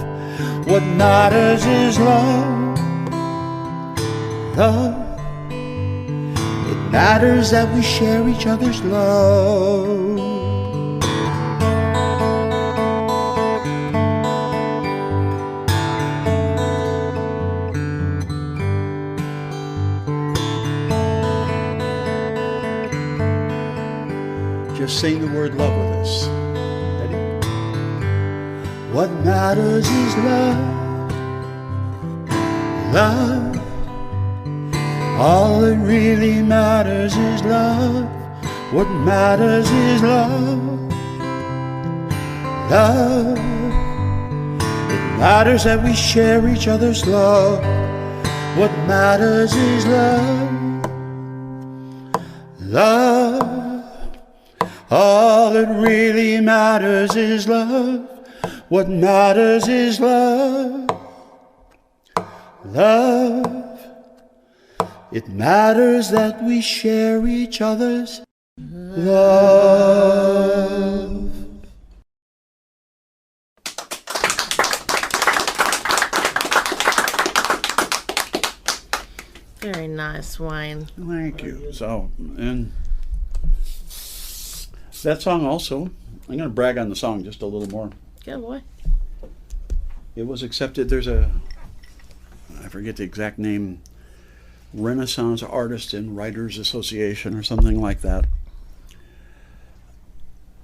What matters is love. Love. It matters that we share each other's love. Just sing the word love with us. Ready? What matters is love. Love. All that really matters is love. What matters is love. Love. It matters that we share each other's love. What matters is love. Love. All that really matters is love. What matters is love. Love. It matters that we share each other's love. Very nice, Wayne. Thank you. So, and that song also, I'm going to brag on the song just a little more. Good boy. It was accepted. There's a, I forget the exact name, Renaissance Artists and Writers Association or something like that.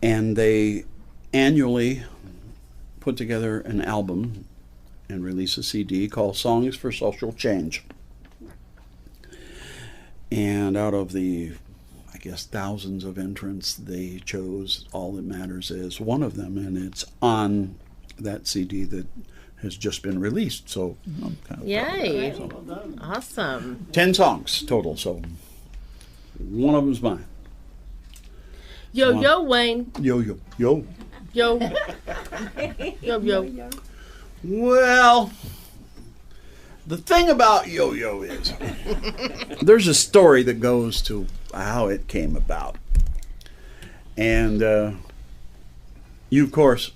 And they annually put together an album and release a CD called Songs for Social Change. And out of the, I guess, thousands of entrants, they chose All That Matters Is one of them, and it's on that CD that has just been released. So I'm kind of Yay. proud of that. So, Awesome. 10 songs total, so one of them's mine. Yo, yo, Wayne. Yo, yo, yo. Yo. Yo, yo. Well, the thing about Yo-Yo is there's a story that goes to how it came about. And you, of course,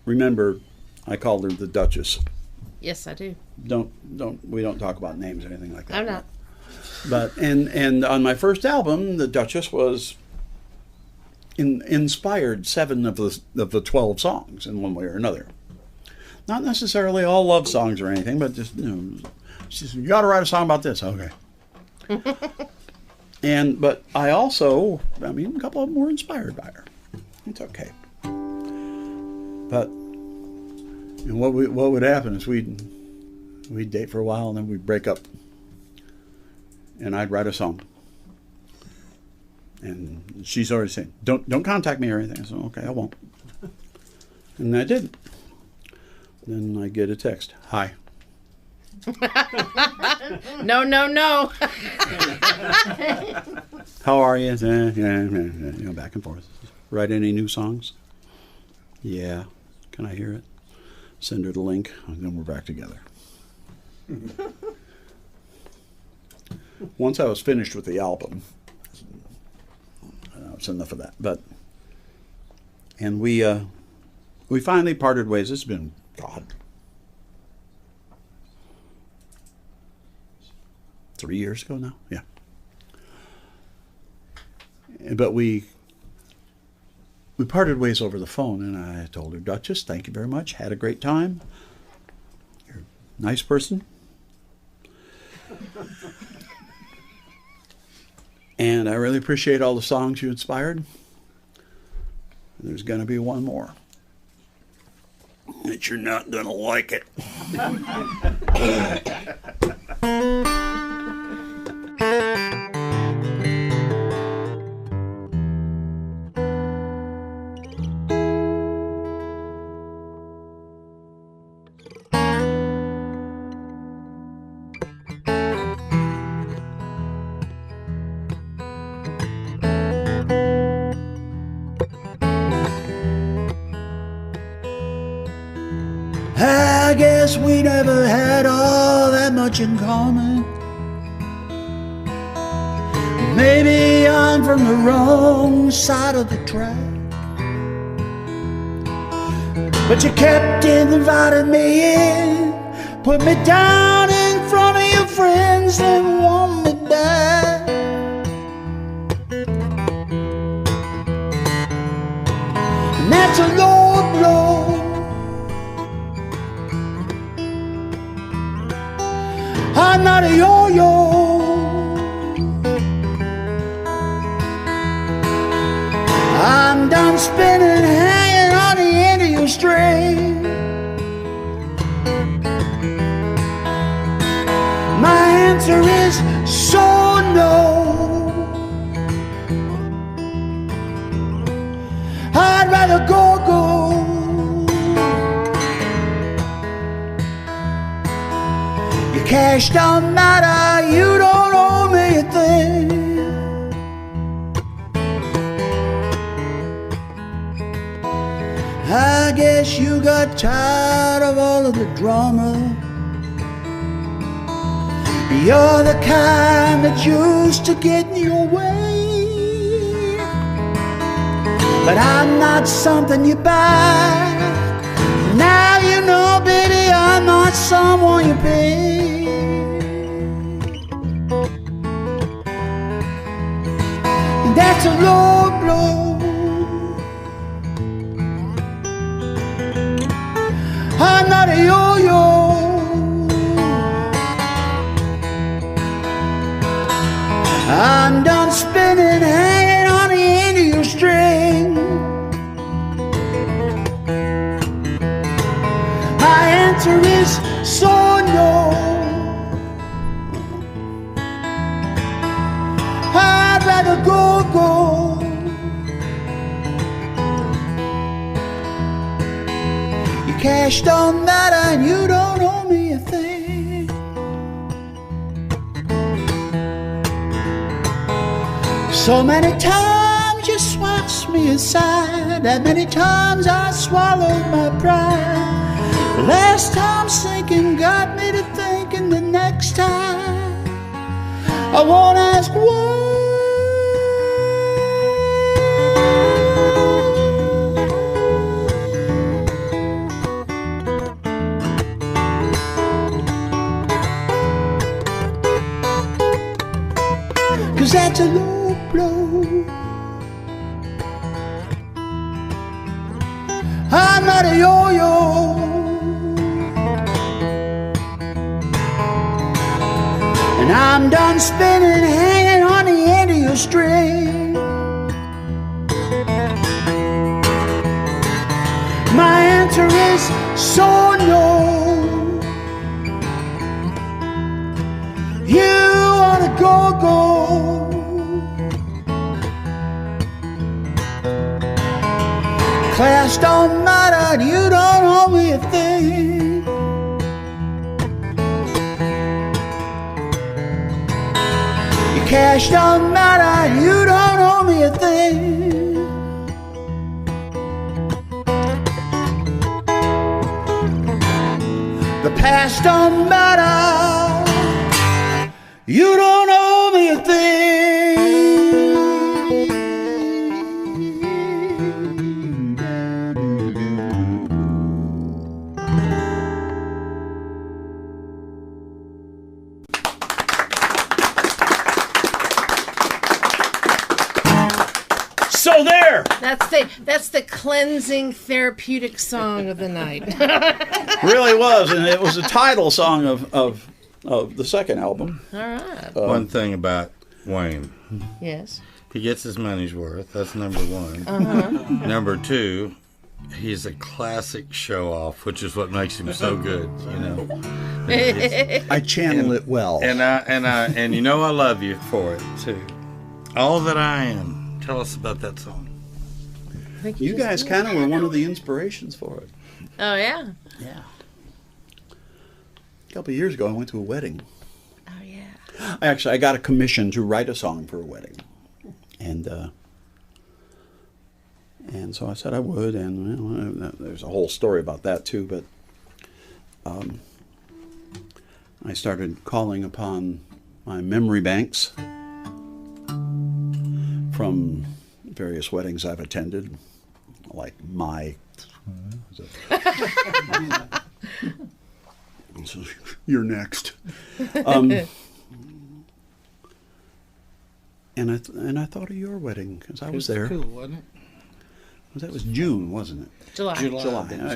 remember I called her the Duchess. Yes, I do. We don't talk about names or anything like that. I'm not. But and on my first album, the Duchess was inspired 7 of the 12 songs in one way or another. Not necessarily all love songs or anything, but just, you know, she said, you got to write a song about this. Okay. But I also, a couple of them were inspired by her. It's okay. But and what would happen is we'd date for a while and then we'd break up, and I'd write a song. And she's always saying, "Don't contact me or anything." I said, "Okay, I won't." And I didn't. Then I get a text. Hi. No, no, no. How are you? Yeah, back and forth. Write any new songs? Yeah. Can I hear it? Send her the link, and then we're back together. Once I was finished with the album, it's enough of that. And we finally parted ways. It's been, God, 3 years ago now. Yeah. But we we parted ways over the phone, and I told her, Duchess, thank you very much. Had a great time. You're a nice person. And I really appreciate all the songs you inspired. There's going to be one more. That you're not going to like it. I guess we never had all that much in common. Maybe I'm from the wrong side of the track, but you kept inviting me in, put me down in front of your friends and want me back. And that's a low blow. I'm not a yo-yo. I'm done spinning, hanging on the end of your string. My answer is so no. I'd rather go. Cash don't matter, you don't owe me a thing. I guess you got tired of all of the drama. You're the kind that used to get in your way, but I'm not something you buy. Now you know, baby, I'm not someone you pay. That's a low blow. I'm not a yo-yo. I'm done spinning, hanging on the end of your string. My answer is so no. I'd rather go. Your cash don't matter and you don't owe me a thing. So many times you swatched me aside, that many times I swallowed my pride. The last time sinking got me to thinking the next time I won't ask why. 'Cause that's a low blow. I'm not a yo-yo. And I'm done spinning, hanging on the end of your string. My answer is so no. You wanna go. Class don't matter, you don't owe me a thing. Your cash don't matter, you don't owe me a thing. The past don't matter, you don't owe me a thing. So there. That's the cleansing, therapeutic song of the night. Really was, and it was the title song of the second album. All right. One thing about Wayne. Yes. He gets his money's worth. That's number one. Number two, he's a classic show-off, which is what makes him so good, you know. I channel it well. And you know I love you for it, too. All That I Am. Tell us about that song. You guys kind of were one of the inspirations for it. Oh, yeah? Yeah. A couple of years ago, I went to a wedding. Oh, yeah. Actually, I got a commission to write a song for a wedding. And so I said I would, and there's a whole story about that too, but I started calling upon my memory banks from various weddings I've attended, like so you're next. And I thought of your wedding because I was there. Cool, wasn't it? That was June, wasn't it? July. It was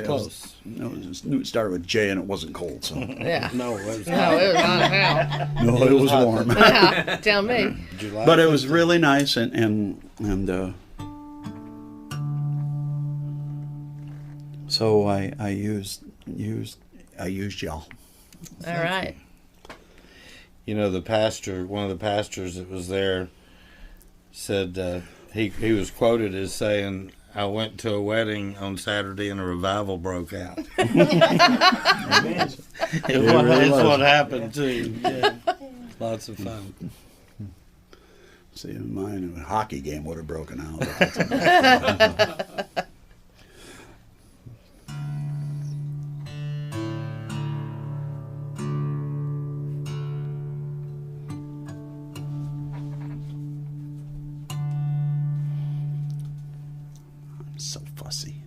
close. It started with J and it wasn't cold, so. Yeah. No, it was No, it was not hell. No, it was warm. Yeah, tell me. July. But it was really nice, and so I used y'all. All right. You know, one of the pastors that was there said he was quoted as saying, "I went to a wedding on Saturday and a revival broke out." It's what happened too. Yeah. Lots of fun. See, mine, a hockey game would have broken out. So fussy.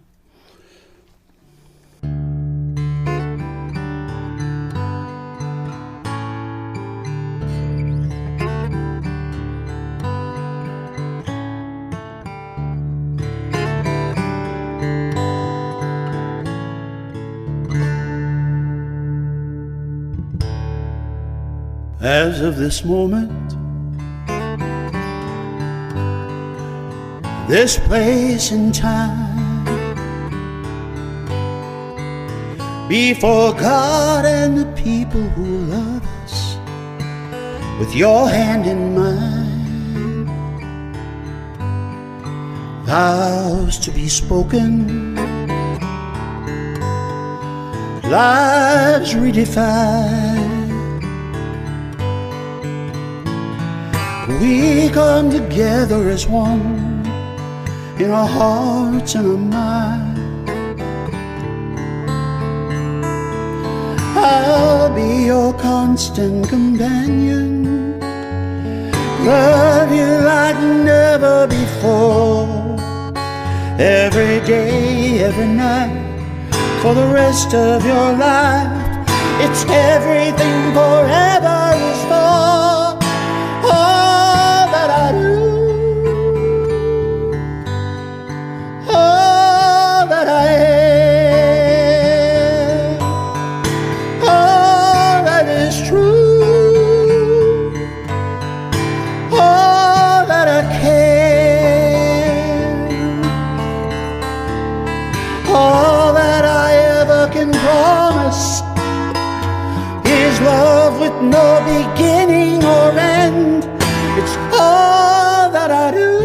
As of this moment, this place and time, before God and the people who love us, with your hand in mine, vows to be spoken, lives redefined. We come together as one in our hearts and our minds. I'll be your constant companion, love you like never before, every day, every night, for the rest of your life. It's everything forever is for. All that I do, all that I am, all that is true, all that I can, all that I ever can promise is love with no beginning or end. It's all that I do,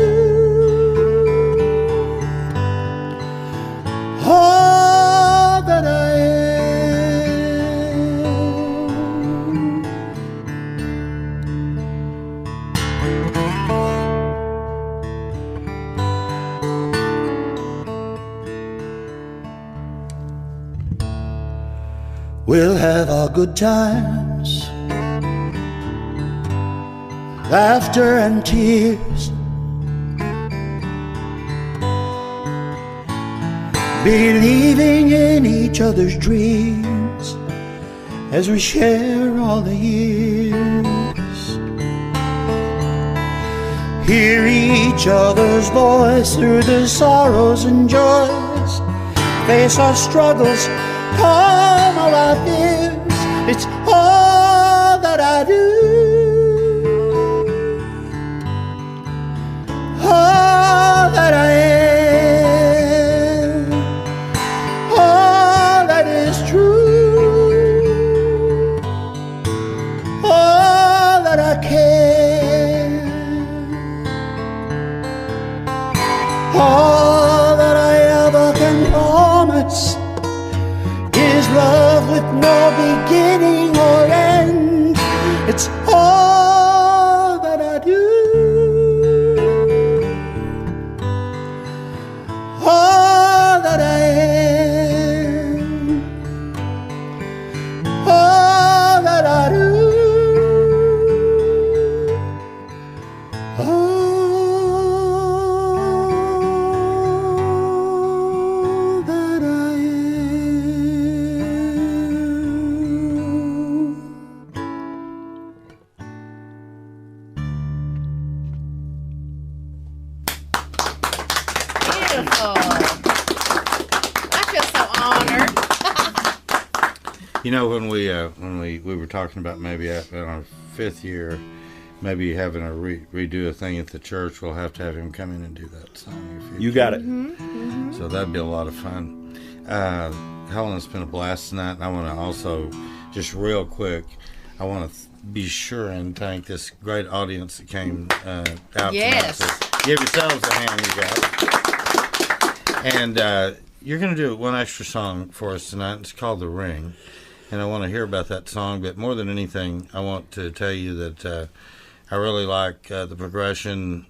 all that I am. We'll have our good times, laughter and tears, believing in each other's dreams as we share all the years. hear each other's voice through the sorrows and joys, face our struggles, calm all our fears. It's all that I do, all that I am, all that is true, all that I can, all that I ever can promise is love with no beginning or end. It's all that I do, all that I am, all that I do, all that I Beautiful. I feel so honored. You know, when we were talking about maybe in our 5th year, maybe having a redo a thing at the church, we'll have to have him come in and do that song. If You got it. So that'd be a lot of fun. Helen, it's been a blast tonight, and I want to also, just real quick, I want to be sure and thank this great audience that came out Yes. tonight. So give yourselves a hand, you guys. And you're going to do one extra song for us tonight. It's called The Ring. And I want to hear about that song. But more than anything, I want to tell you that I really like the progression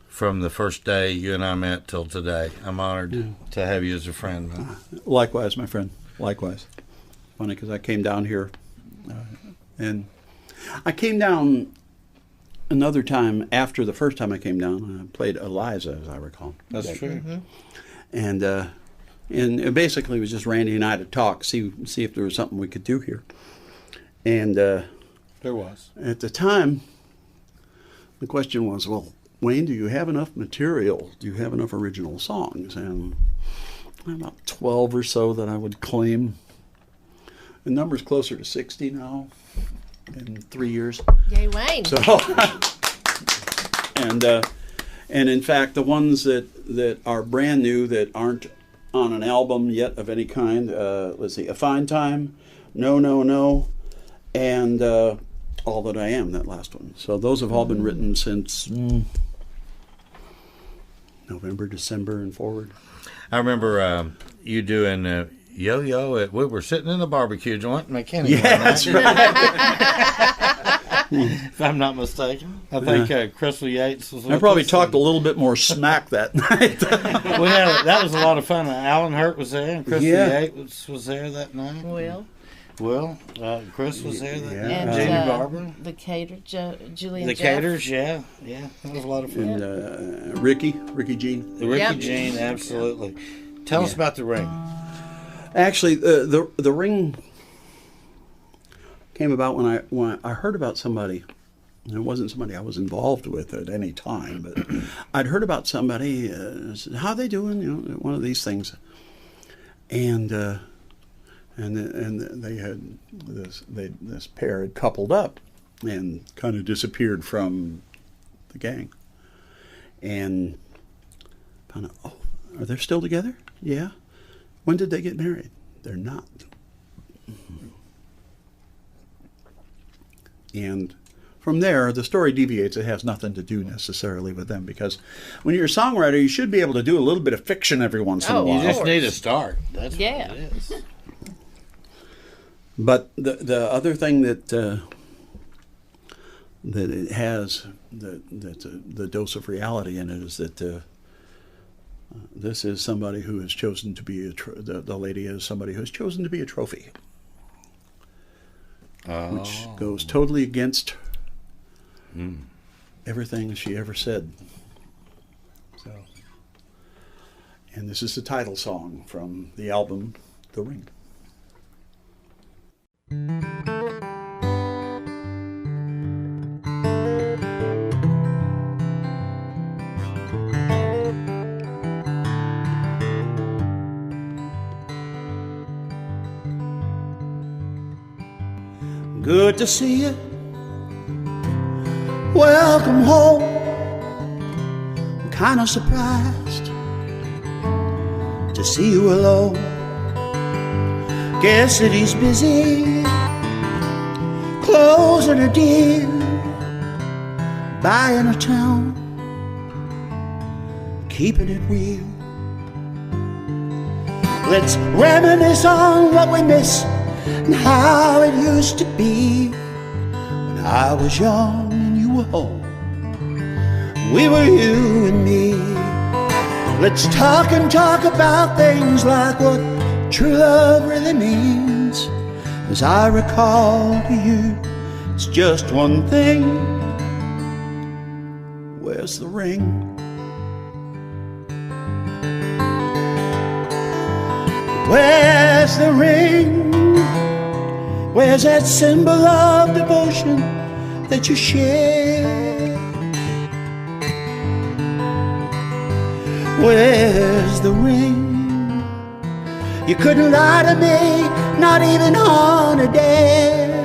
from the first day you and I met till today. I'm honored to have you as a friend, man. Likewise, my friend. Likewise. Funny because I came down here, and I came down another time after the first time I came down. I played Eliza, as I recall. That's true. And it basically was just Randy and I to talk, see if there was something we could do here. And There was. at the time, the question was, well, Wayne, do you have enough material? Do you have enough original songs? And about 12 or so that I would claim. The number's closer to 60 now in 3 years. Yay, Wayne. So, and in fact, the ones that are brand new that aren't on an album yet of any kind, let's see, A Fine Time, No, No, No, and All That I Am, that last one. So those have all been written since November, December, and forward. I remember you doing Yoyo. We were sitting in the barbecue joint in McKinney. Yeah, that's If I'm not mistaken. I think Crystal Yates was with I probably us, talked a little bit more smack that night. that was a lot of fun. Alan Hurt was there, and Crystal Yeah. Yates was there that night. Will. Chris was there that night. And Jamie Barber. the cater, Julie and The Jeff. Caters, yeah. That was a lot of fun. And Ricky Jean. Ricky Yep. Jean, absolutely. Tell us about The Ring. Actually, the Ring came about when I heard about somebody. And it wasn't somebody I was involved with at any time, but I'd heard about somebody. Said, how they doing? You know, one of these things. And they had this pair had coupled up and kind of disappeared from the gang. And found out, oh, are they still together? Yeah. When did they get married? They're not. And from there, the story deviates. It has nothing to do necessarily with them, because when you're a songwriter, you should be able to do a little bit of fiction every once in a while. You just need a start. That's what it is. But the other thing that it has, that's the dose of reality in it, is that this is somebody who has chosen to be the lady is somebody who has chosen to be a trophy, which goes totally against everything she ever said. So, and this is the title song from the album The Ring. Good to see you. Welcome home. I'm kind of surprised to see you alone. Guess that he's busy closing a deal, buying a town, keeping it real. Let's reminisce on what we miss and how it used to be when I was young and you were home. We were you and me. Let's talk and talk about things like what true love really means. As I recall to you, it's just one thing. Where's the ring? Where's the ring? Where's that symbol of devotion that you share? Where's the ring? You couldn't lie to me, not even on a dare.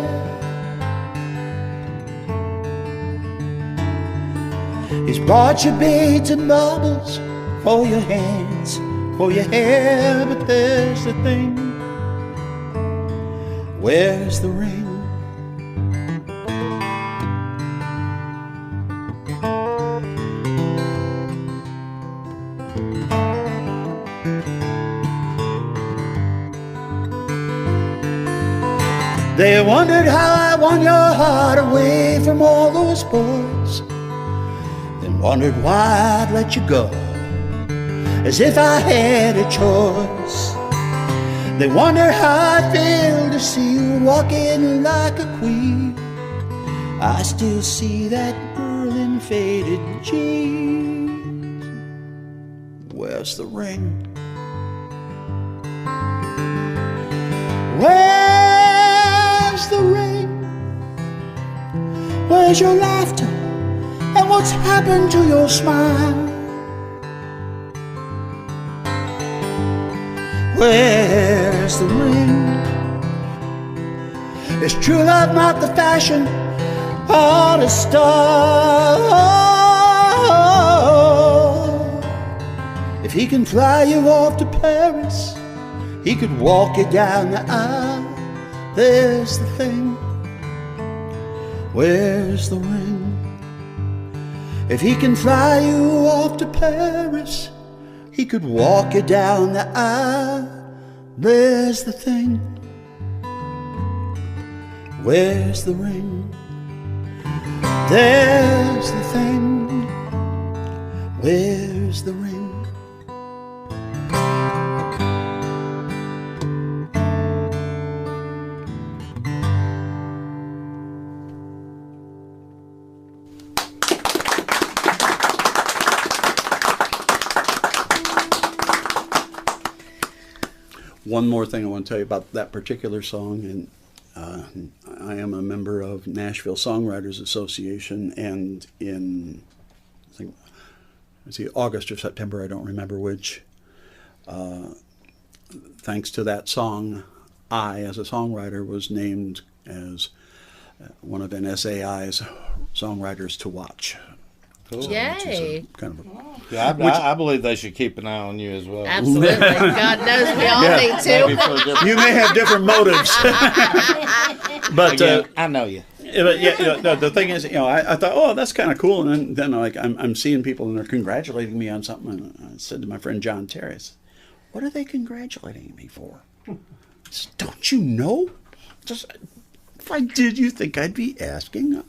He's bought you beads and baubles for your hands, for your hair, but there's the thing. Where's the ring? They wondered how I won your heart away from all those boys, then wondered why I'd let you go, as if I had a choice. They wonder how I feel to see you walking like a queen. I still see that girl in faded jeans. Where's the ring? Where's the ring? Where's your laughter? And what's happened to your smile? Where's the ring? Is true love not the fashion or the style? If he can fly you off to Paris, he could walk you down the aisle. There's the thing. Where's the ring? If he can fly you off to Paris, he could walk you down the aisle. There's the thing. Where's the ring? There's the thing. Where's the ring? One more thing I want to tell you about that particular song, and I am a member of Nashville Songwriters Association, and in I think August or September, I don't remember which, thanks to that song, I, as a songwriter, was named as one of NSAI's songwriters to watch. Cool. Yay! Yeah, I believe they should keep an eye on you as well. Absolutely. God knows we all need to. You may have different motives, but I know you. But yeah, the thing is, I thought, oh, that's kind of cool, and then like I'm seeing people and they're congratulating me on something, and I said to my friend John Terry, "What are they congratulating me for?" I said, "Don't you know? Just if I did, you think I'd be asking?"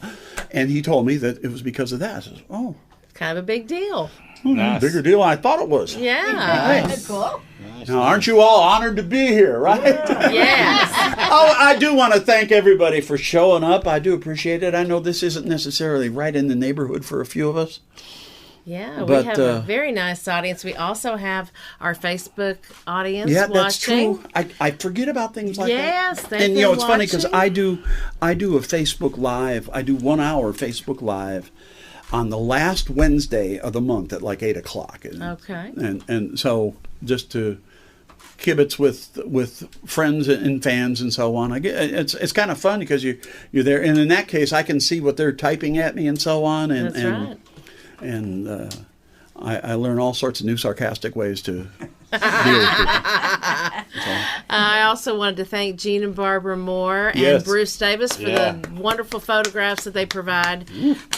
And he told me that it was because of that. I said, "Oh, Kind of a big deal. Nice. Bigger deal than I thought it was." Yeah. That's cool. Now, aren't you all honored to be here, right? Yes. Oh, I do want to thank everybody for showing up. I do appreciate it. I know this isn't necessarily right in the neighborhood for a few of us. Yeah, But, we have a very nice audience. We also have our Facebook audience Yeah, watching. that's true. I forget about things like that. Yes, they've and been it's funny because watching. I do a Facebook Live. I do 1 hour Facebook Live on the last Wednesday of the month at like 8 o'clock. Okay. And so just to kibitz with friends and fans and so on. It's kind of fun because you're there, and in that case, I can see what they're typing at me and so on. And That's right. And I learn all sorts of new sarcastic ways to deal with people. I also wanted to thank Gene and Barbara Moore and Yes. Bruce Davis for the wonderful photographs that they provide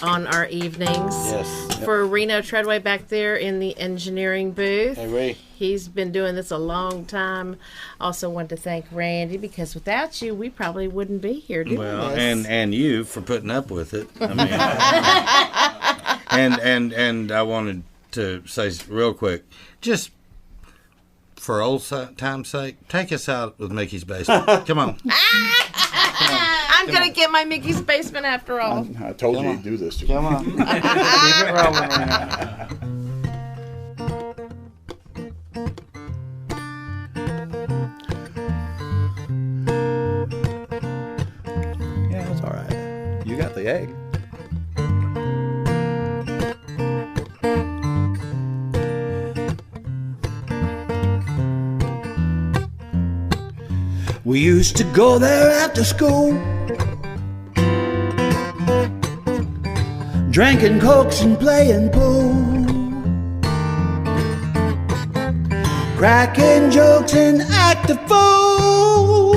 on our evenings. Yes. For Reno Treadway back there in the engineering booth. Hey, Ray. He's been doing this a long time. Also want to thank Randy because without you, we probably wouldn't be here doing Well, this. and you for putting up with it. I mean, and I wanted to say real quick, just for old time's sake, take us out with Mickey's Basement. Come on. I'm going to get my Mickey's Basement after all. I told you to do this. Come on. Keep it rolling. Right. Yeah, that's all right. You got the egg. We used to go there after school, drinking cokes and playing pool, cracking jokes and act a fool.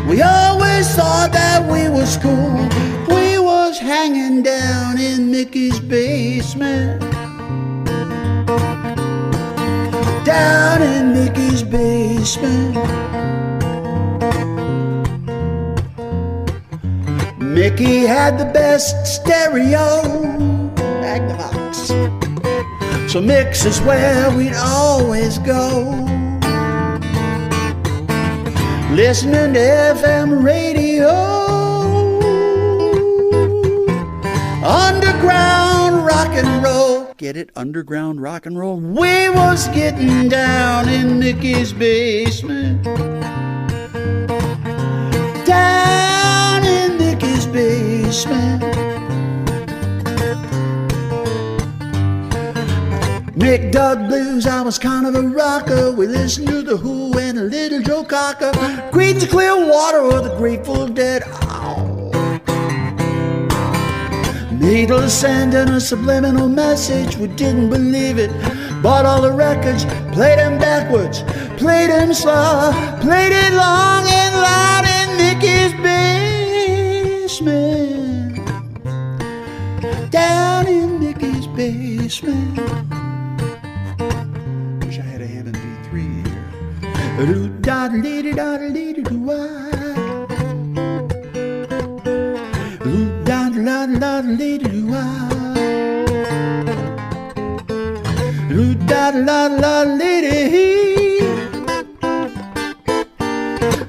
We always thought that we was cool. We was hanging down in Mickey's basement, down in Mickey's basement. Mickey had the best stereo, Magnavox, so mix is where we'd always go, listening to FM radio, underground rock and roll. Get it? Underground rock and roll. We was getting down in Mickey's basement, down in Mickey's basement. Mick dug blues, I was kind of a rocker. We listened to The Who and a little Joe Cocker, Creedence Clearwater or the Grateful Dead. Ow. Needles sending a subliminal message, we didn't believe it. Bought all the records, played them backwards, played them slow, played it long and loud in Mickey's basement, down in Mickey's basement. Wish I had a hand in V3 here.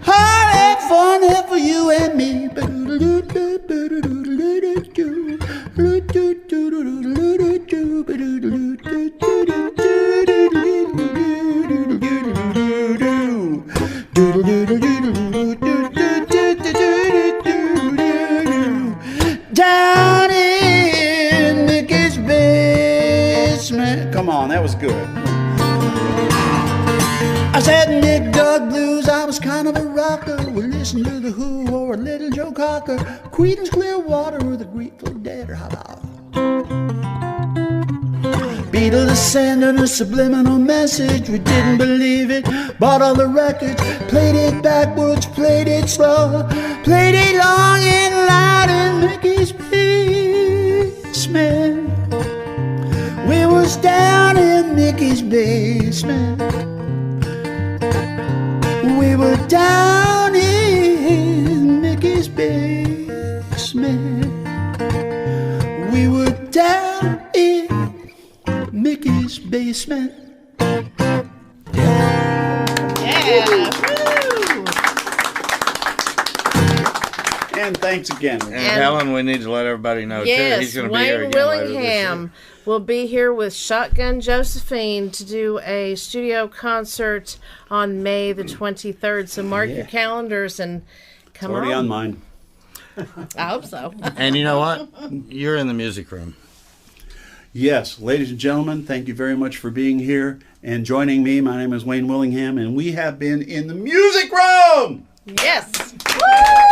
Heart fun for you and me. Down in Mickey's basement. Come on, that was good. I said Nick dug blues, I was kind of a rocker. We listened to The Who or a little Joe Cocker, Creedence Clearwater or the Grateful Dead, or how about Beatles sending a subliminal message, we didn't believe it. Bought all the records, played it backwards, played it slow, played it long and loud in Mickey's basement. We was down in Mickey's basement. We were down in Mickey's basement. We were down in Mickey's basement. Yeah. Woo. And thanks again. And Helen, we need to let everybody know, too. Yes, He's going to be here Wayne again later this Willingham year. will be here with Shotgun Josephine to do a studio concert on May the 23rd. So mark your calendars and come Already on mine. I hope so. And you know what? You're in the music room. Yes, ladies and gentlemen, thank you very much for being here and joining me. My name is Wayne Willingham, and we have been in the music room. Yes. Woo!